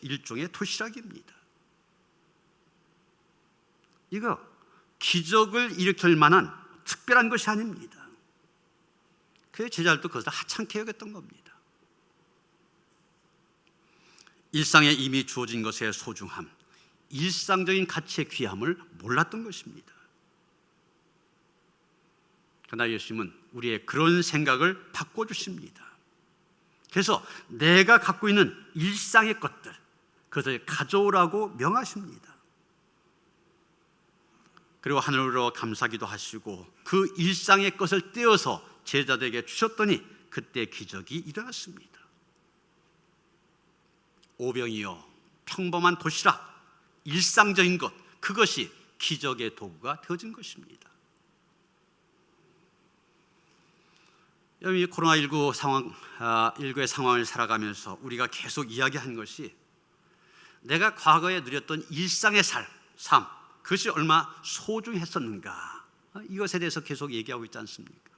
일종의 도시락입니다. 이거 기적을 일으킬 만한 특별한 것이 아닙니다. 그래서 제자들도 그것을 하찮게 여겼던 겁니다. 일상에 이미 주어진 것의 소중함, 일상적인 가치의 귀함을 몰랐던 것입니다. 그러나 예수님은 우리의 그런 생각을 바꿔주십니다. 그래서 내가 갖고 있는 일상의 것들, 그것을 가져오라고 명하십니다. 그리고 하늘으로 감사기도 하시고 그 일상의 것을 떼어서 제자들에게 주셨더니 그때 기적이 일어났습니다. 오병이어, 평범한 도시락, 일상적인 것, 그것이 기적의 도구가 되어진 것입니다. 여러분, 이 코로나19 19의 상황을 살아가면서 우리가 계속 이야기한 것이, 내가 과거에 누렸던 일상의 삶, 그것이 얼마나 소중했었는가, 이것에 대해서 계속 얘기하고 있지 않습니까?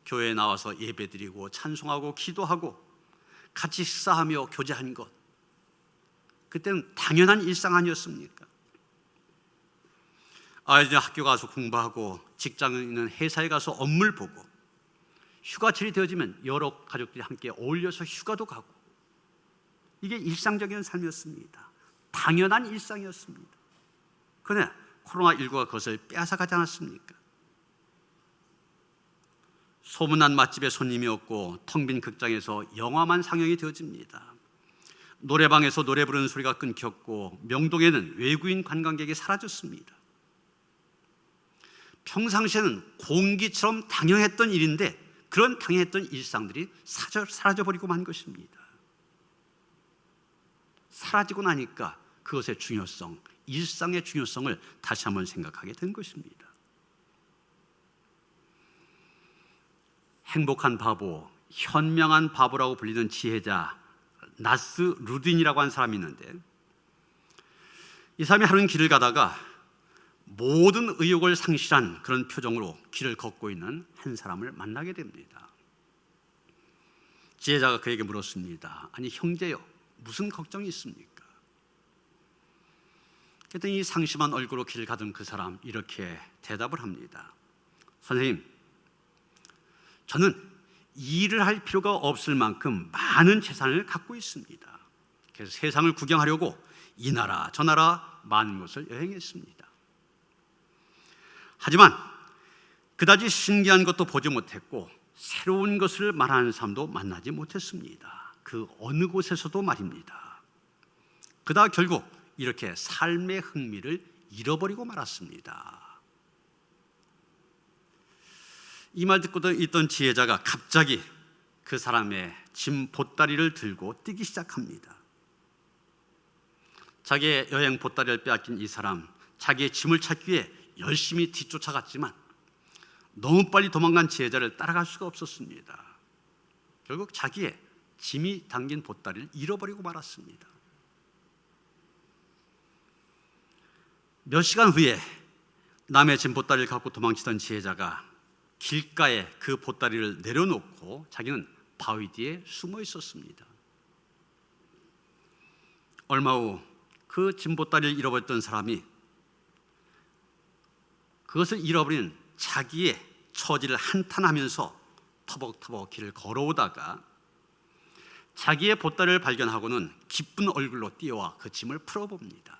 교회에 나와서 예배드리고 찬송하고 기도하고 같이 식사하며 교제한 것, 그때는 당연한 일상 아니었습니까? 아이들 학교 가서 공부하고 직장에 있는 회사에 가서 업무를 보고 휴가철이 되어지면 여러 가족들이 함께 어울려서 휴가도 가고, 이게 일상적인 삶이었습니다. 당연한 일상이었습니다. 그러나 코로나19가 그것을 빼앗아가지 않았습니까? 소문난 맛집에 손님이 없고 텅 빈 극장에서 영화만 상영이 되어집니다. 노래방에서 노래 부르는 소리가 끊겼고 명동에는 외국인 관광객이 사라졌습니다. 평상시에는 공기처럼 당연했던 일인데 그런 당연했던 일상들이 사라져버리고 만 것입니다. 사라지고 나니까 그것의 중요성, 일상의 중요성을 다시 한번 생각하게 된 것입니다. 행복한 바보, 현명한 바보라고 불리는 지혜자 나스 루딘이라고 하는 사람이 있는데, 이 사람이 하루는 길을 가다가 모든 의욕을 상실한 그런 표정으로 길을 걷고 있는 한 사람을 만나게 됩니다. 지혜자가 그에게 물었습니다. 아니 형제요, 무슨 걱정이 있습니까? 그랬더니 이 상심한 얼굴로 길을 가던 그 사람 이렇게 대답을 합니다. 선생님, 저는 일을 할 필요가 없을 만큼 많은 재산을 갖고 있습니다. 그래서 세상을 구경하려고 이 나라 저 나라 많은 곳을 여행했습니다. 하지만 그다지 신기한 것도 보지 못했고 새로운 것을 말하는 사람도 만나지 못했습니다. 그 어느 곳에서도 말입니다. 그러다 결국 이렇게 삶의 흥미를 잃어버리고 말았습니다. 이 말 듣고 있던 지혜자가 갑자기 그 사람의 짐 보따리를 들고 뛰기 시작합니다. 자기의 여행 보따리를 빼앗긴 이 사람, 자기의 짐을 찾기 위해 열심히 뒤쫓아갔지만 너무 빨리 도망간 지혜자를 따라갈 수가 없었습니다. 결국 자기의 짐이 담긴 보따리를 잃어버리고 말았습니다. 몇 시간 후에 남의 짐 보따리를 갖고 도망치던 지혜자가 길가에 그 보따리를 내려놓고 자기는 바위 뒤에 숨어 있었습니다. 얼마 후 그 짐 보따리를 잃어버렸던 사람이 그것을 잃어버린 자기의 처지를 한탄하면서 터벅터벅 길을 걸어오다가 자기의 보따리를 발견하고는 기쁜 얼굴로 뛰어와 그 짐을 풀어봅니다.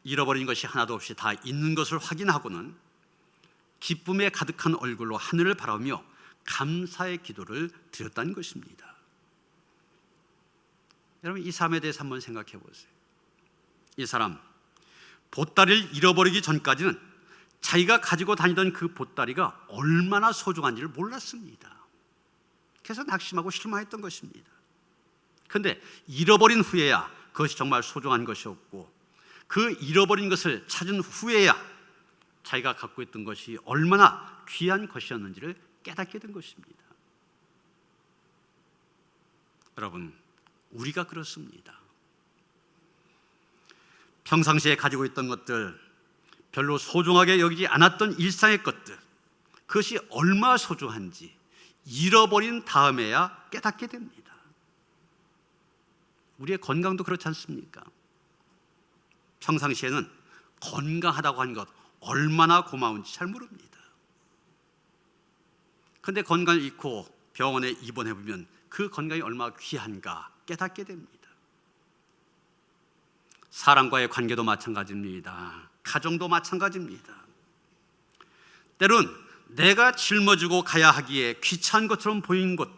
잃어버린 것이 하나도 없이 다 있는 것을 확인하고는 기쁨에 가득한 얼굴로 하늘을 바라보며 감사의 기도를 드렸다는 것입니다. 여러분, 이 사람에 대해서 한번 생각해 보세요. 이 사람 보따리를 잃어버리기 전까지는 자기가 가지고 다니던 그 보따리가 얼마나 소중한지를 몰랐습니다. 그래서 낙심하고 실망했던 것입니다. 그런데 잃어버린 후에야 그것이 정말 소중한 것이었고, 그 잃어버린 것을 찾은 후에야 자기가 갖고 있던 것이 얼마나 귀한 것이었는지를 깨닫게 된 것입니다. 여러분, 우리가 그렇습니다. 평상시에 가지고 있던 것들, 별로 소중하게 여기지 않았던 일상의 것들, 그것이 얼마나 소중한지 잃어버린 다음에야 깨닫게 됩니다. 우리의 건강도 그렇지 않습니까? 평상시에는 건강하다고 하는 것 얼마나 고마운지 잘 모릅니다. 그런데 건강을 잃고 병원에 입원해보면 그 건강이 얼마나 귀한가 깨닫게 됩니다. 사람과의 관계도 마찬가지입니다. 가정도 마찬가지입니다. 때론 내가 짊어지고 가야 하기에 귀찮은 것처럼 보이는 것,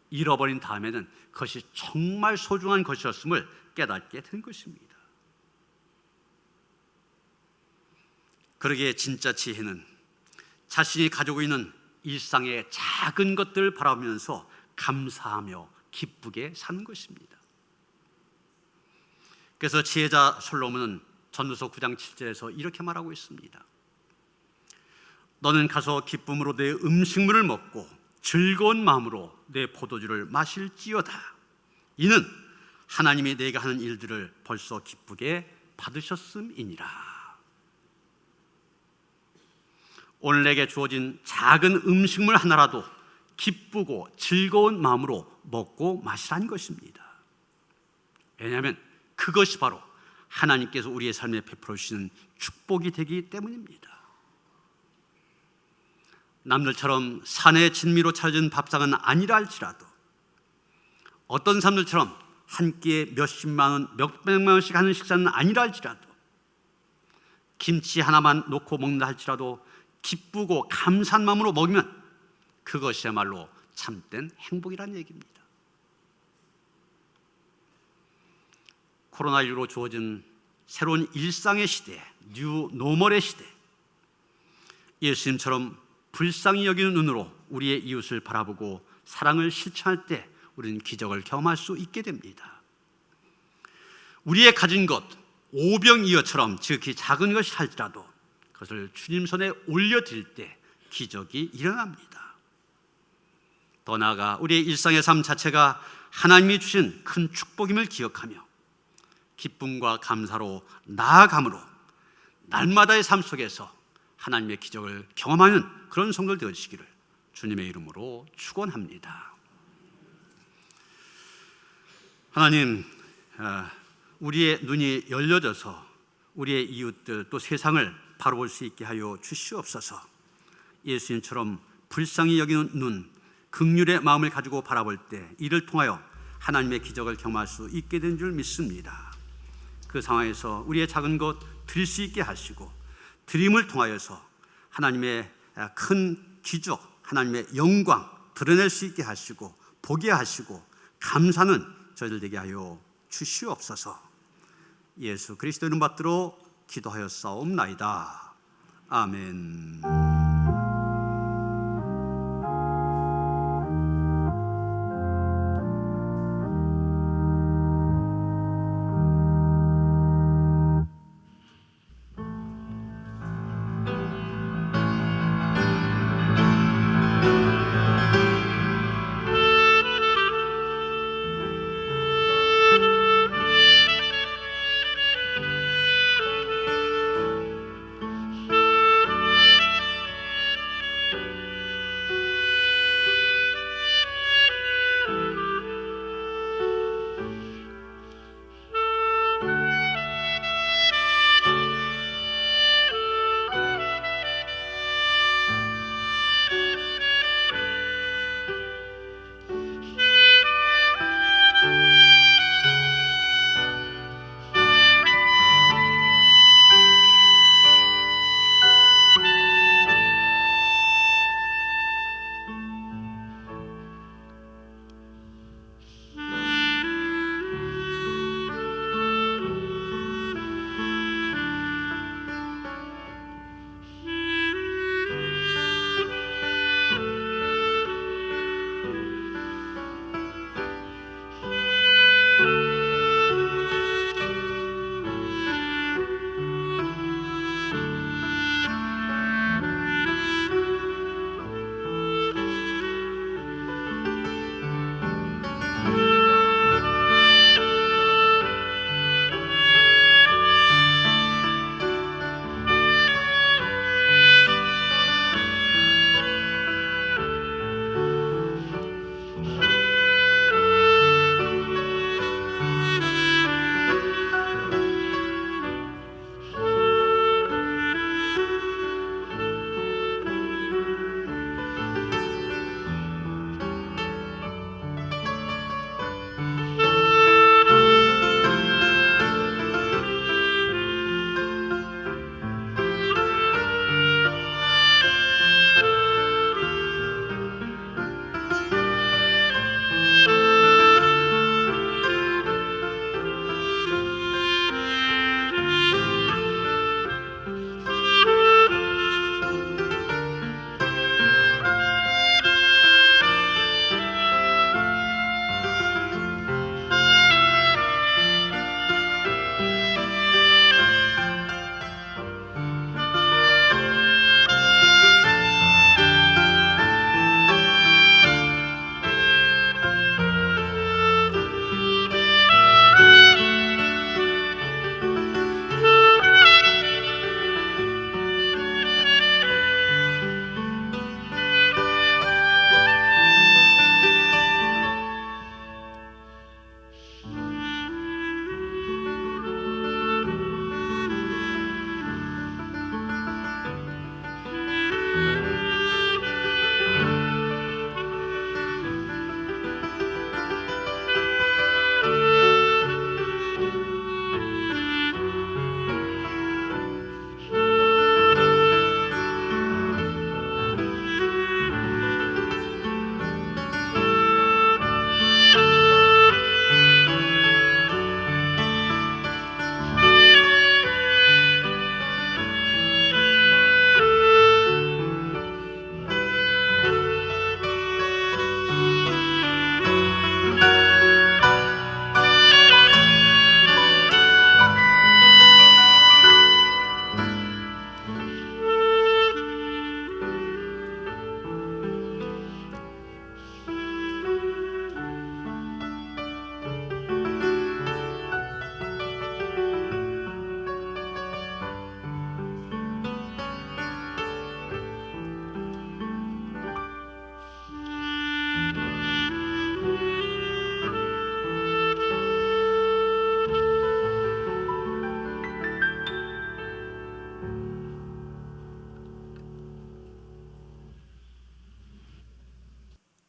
잃어버린 다음에는 그것이 정말 소중한 것이었음을 깨닫게 된 것입니다. 그러기에 진짜 지혜는 자신이 가지고 있는 일상의 작은 것들을 바라보면서 감사하며 기쁘게 사는 것입니다. 그래서 지혜자 솔로몬은 전도서 9장 7절에서 이렇게 말하고 있습니다. 너는 가서 기쁨으로 내 음식물을 먹고 즐거운 마음으로 내 포도주를 마실지어다. 이는 하나님이 내가 하는 일들을 벌써 기쁘게 받으셨음이니라. 오늘 내게 주어진 작은 음식물 하나라도 기쁘고 즐거운 마음으로 먹고 마시라는 것입니다. 왜냐하면 그것이 바로 하나님께서 우리의 삶에 베풀어 주시는 축복이 되기 때문입니다. 남들처럼 산의 진미로 차려진 밥상은 아니라 할지라도, 어떤 사람들처럼 한 끼에 몇십만 원, 몇백만 원씩 하는 식사는 아니라 할지라도, 김치 하나만 놓고 먹는다 할지라도 기쁘고 감사한 마음으로 먹으면 그것이야말로 참된 행복이라는 얘기입니다. 코로나19로 주어진 새로운 일상의 시대, 뉴 노멀의 시대, 예수님처럼 불쌍히 여기는 눈으로 우리의 이웃을 바라보고 사랑을 실천할 때 우리는 기적을 경험할 수 있게 됩니다. 우리의 가진 것, 오병이어처럼 지극히 작은 것이 할지라도 그것을 주님 손에 올려드릴 때 기적이 일어납니다. 더 나아가 우리의 일상의 삶 자체가 하나님이 주신 큰 축복임을 기억하며 기쁨과 감사로 나아감으로 날마다의 삶 속에서 하나님의 기적을 경험하는 그런 성도들 되시기를 주님의 이름으로 축원합니다. 하나님, 우리의 눈이 열려져서 우리의 이웃들 또 세상을 바라볼 수 있게 하여 주시옵소서. 예수님처럼 불쌍히 여기는 눈, 긍휼의 마음을 가지고 바라볼 때 이를 통하여 하나님의 기적을 경험할 수 있게 된 줄 믿습니다. 그 상황에서 우리의 작은 것 드릴 수 있게 하시고 드림을 통하여서 하나님의 큰 기적, 하나님의 영광 드러낼 수 있게 하시고 보게 하시고 감사는 저희들 되게 하여 주시옵소서. 예수 그리스도 이름 받들어 기도하였사옵나이다. 아멘.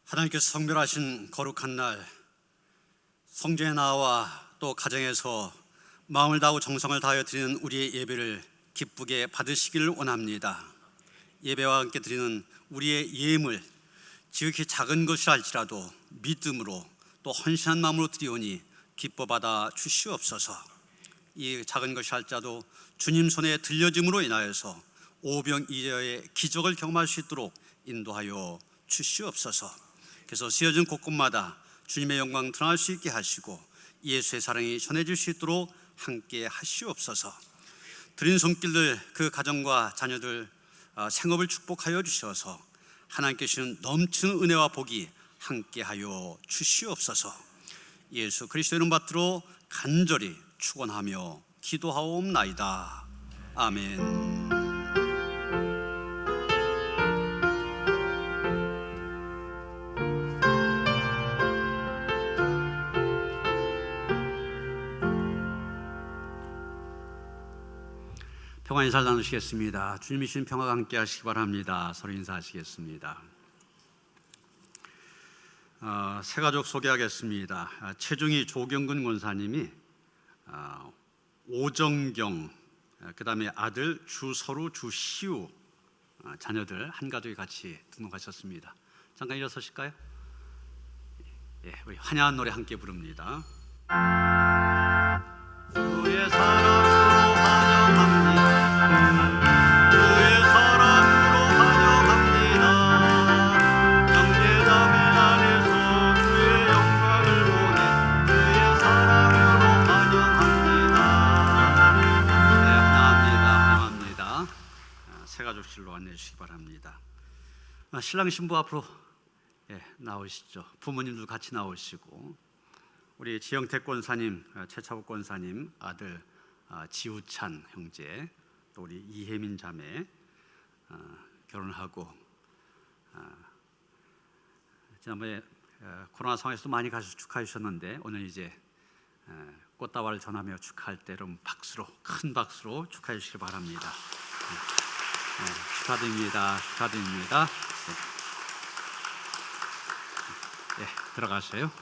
하나님께서 성별하신 거룩한 날, 성전에 나와 또 가정에서 마음을 다하고 정성을 다하여 드리는 우리의 예배를 기쁘게 받으시기를 원합니다. 예배와 함께 드리는 우리의 예물, 지극히 작은 것이라 할지라도 믿음으로 또 헌신한 마음으로 드리오니 기뻐 받아 주시옵소서. 이 작은 것이 할지라도 주님 손에 들려짐으로 인하여서 오병이어의 기적을 경험할 수 있도록 인도하여 주시옵소서. 그래서 쓰여진 곳곳마다 주님의 영광 드러날 수 있게 하시고 예수의 사랑이 전해질 수 있도록 함께 하시옵소서. 드린 손길들 그 가정과 자녀들 생업을 축복하여 주셔서 하나님께 주시는 넘치는 은혜와 복이 함께하여 주시옵소서. 예수 그리스도의 이름 받들어 간절히 축원하며 기도하옵나이다. 아멘. 평화 인사를 나누시겠습니다. 주님이 주신 평화가 함께 하시기 바랍니다. 서로 인사하시겠습니다. 새가족 소개하겠습니다. 최중희 조경근 권사님이 오정경, 그 다음에 아들 주서루, 주시우 자녀들 한 가족이 같이 등록하셨습니다. 잠깐 일어서실까요? 예, 우리 환야한 노래 함께 부릅니다. 주의 사랑으로 환영합니다. 주의 사랑으로 환영합니다. 형제자매 안에서 주의 영광을 보내 주의 사랑으로 환영합니다. 네, 환영합니다. 새가족실로 안내해 주시기 바랍니다. 신랑 신부 앞으로 나오시죠. 부모님도 같이 나오시고 우리 지영택 권사님, 최차복 권사님 아들 지우찬 형제, 또 우리 이혜민 자매 결혼하고 지난번에 코로나 상황에서도 많이 가서 축하해 주셨는데 오늘 이제 꽃다발을 전하며 축하할 때 여러분 박수로, 큰 박수로 축하해 주시기 바랍니다. 축하드립니다. 축하드립니다. 들어가세요.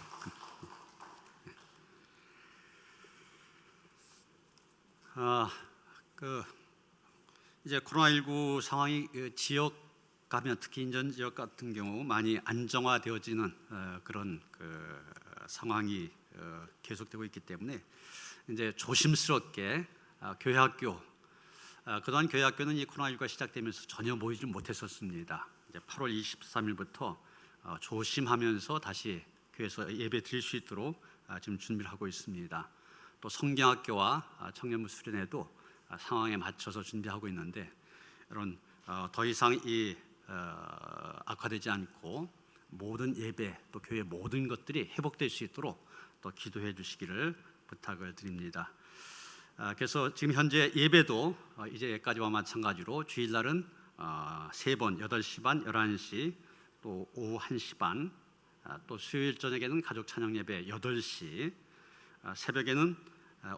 이제 코로나19 상황이 지역 가면 특히 인천 지역 같은 경우 많이 안정화되어지는 그런 상황이 계속되고 있기 때문에 이제 조심스럽게 교회 학교, 그동안 교회 학교는 이 코로나19가 시작되면서 전혀 모이지 못했었습니다. 이제 8월 23일부터 조심하면서 다시 교회에서 예배 드릴 수 있도록 지금 준비를 하고 있습니다. 또 성경학교와 청년부 수련회도 상황에 맞춰서 준비하고 있는데 여러분 더 이상 이 악화되지 않고 모든 예배 또 교회 모든 것들이 회복될 수 있도록 또 기도해 주시기를 부탁을 드립니다. 그래서 지금 현재 예배도 이제까지와 마찬가지로 주일날은 3번 8시 반, 11시 또 오후 1시 반, 또 수요일 저녁에는 가족 찬양 예배 8시, 새벽에는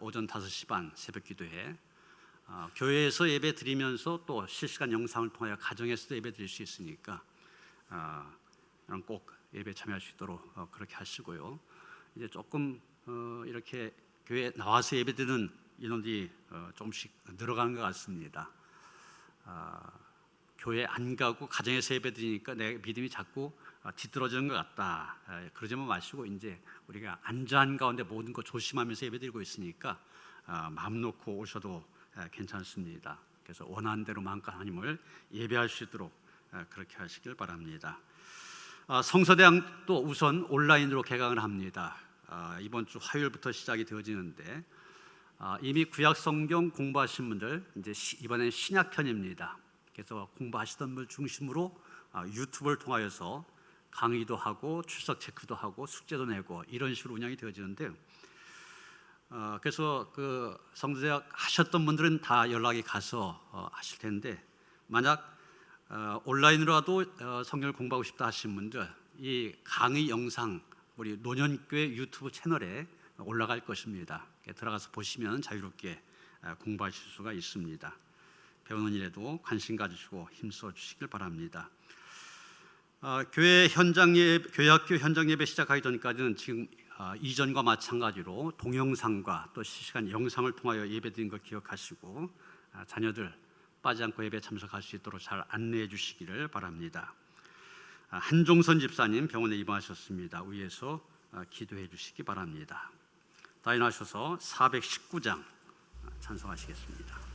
오전 5시 반 새벽 기도회, 교회에서 예배 드리면서 또 실시간 영상을 통하여 가정에서도 예배 드릴 수 있으니까 꼭 예배 참여할 수 있도록 그렇게 하시고요. 이제 조금 이렇게 교회 나와서 예배 드리는 인원들이 조금씩 늘어가는 것 같습니다. 교회 안 가고 가정에서 예배 드리니까 내 믿음이 자꾸 뒤떨어지는 것 같다. 그러지 마시고 이제 우리가 안전 가운데 모든 거 조심하면서 예배드리고 있으니까 마음 놓고 오셔도 괜찮습니다. 그래서 원하는 대로 마음껏 하나님을 예배할 수 있도록 그렇게 하시길 바랍니다. 성서대학도 우선 온라인으로 개강을 합니다. 이번 주 화요일부터 시작이 되어지는데 이미 구약 성경 공부하신 분들 이제 이번엔 신약편입니다. 그래서 공부하시던 분들 중심으로 유튜브를 통하여서 강의도 하고 출석 체크도 하고 숙제도 내고 이런 식으로 운영이 되어지는데 그래서 그 성서대학 하셨던 분들은 다 연락이 가서 하실 텐데 만약 온라인으로라도 성경을 공부하고 싶다 하시는 분들 이 강의 영상 우리 노년교회 유튜브 채널에 올라갈 것입니다. 들어가서 보시면 자유롭게 공부하실 수가 있습니다. 배우는 일에도 관심 가지시고 힘써 주시길 바랍니다. 교회 현장 예배, 교회학교 현장 예배 시작하기 전까지는 지금 이전과 마찬가지로 동영상과 또 실시간 영상을 통하여 예배드린 걸 기억하시고 자녀들 빠지 않고 예배 참석할 수 있도록 잘 안내해 주시기를 바랍니다. 한종선 집사님 병원에 입원하셨습니다. 위에서 기도해 주시기 바랍니다. 다 일어나셔서 419장 찬송하시겠습니다.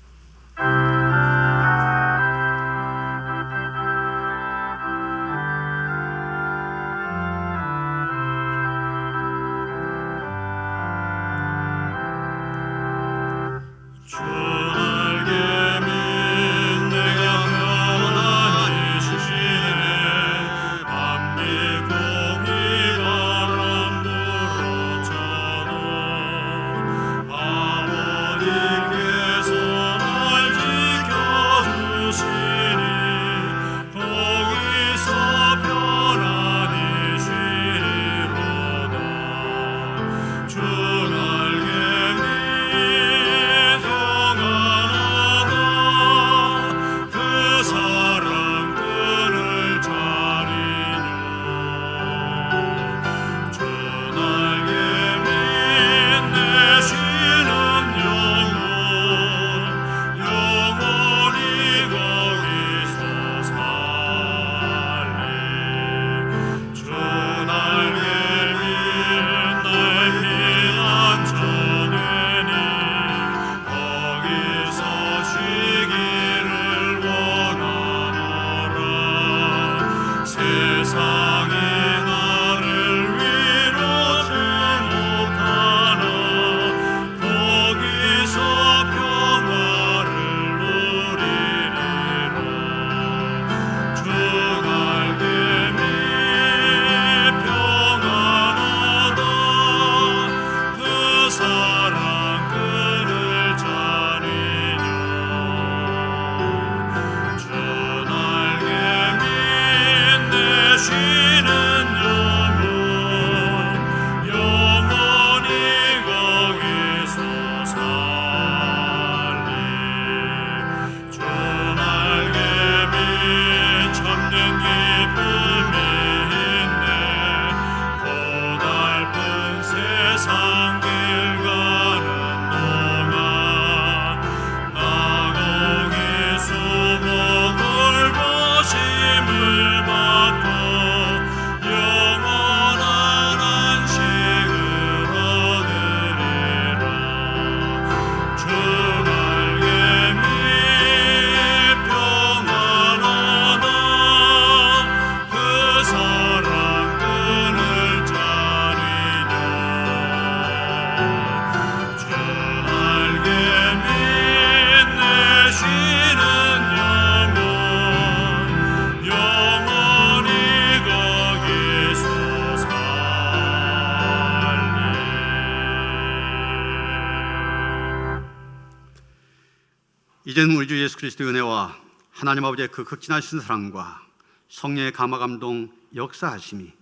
이제는 우리 주 예수 그리스도의 은혜와 하나님 아버지의 그 극진하신 사랑과 성령의 감화 감동 역사하심이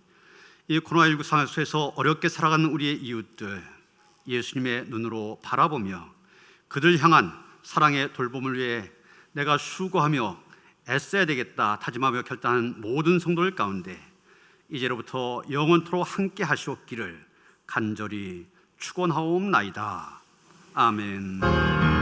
이 코로나19 상황 속에서 어렵게 살아가는 우리의 이웃들 예수님의 눈으로 바라보며 그들 향한 사랑의 돌봄을 위해 내가 수고하며 애써야 되겠다 다짐하며 결단한 모든 성도들 가운데 이제로부터 영원토록 함께 하시옵기를 간절히 축원하옵나이다. 아멘.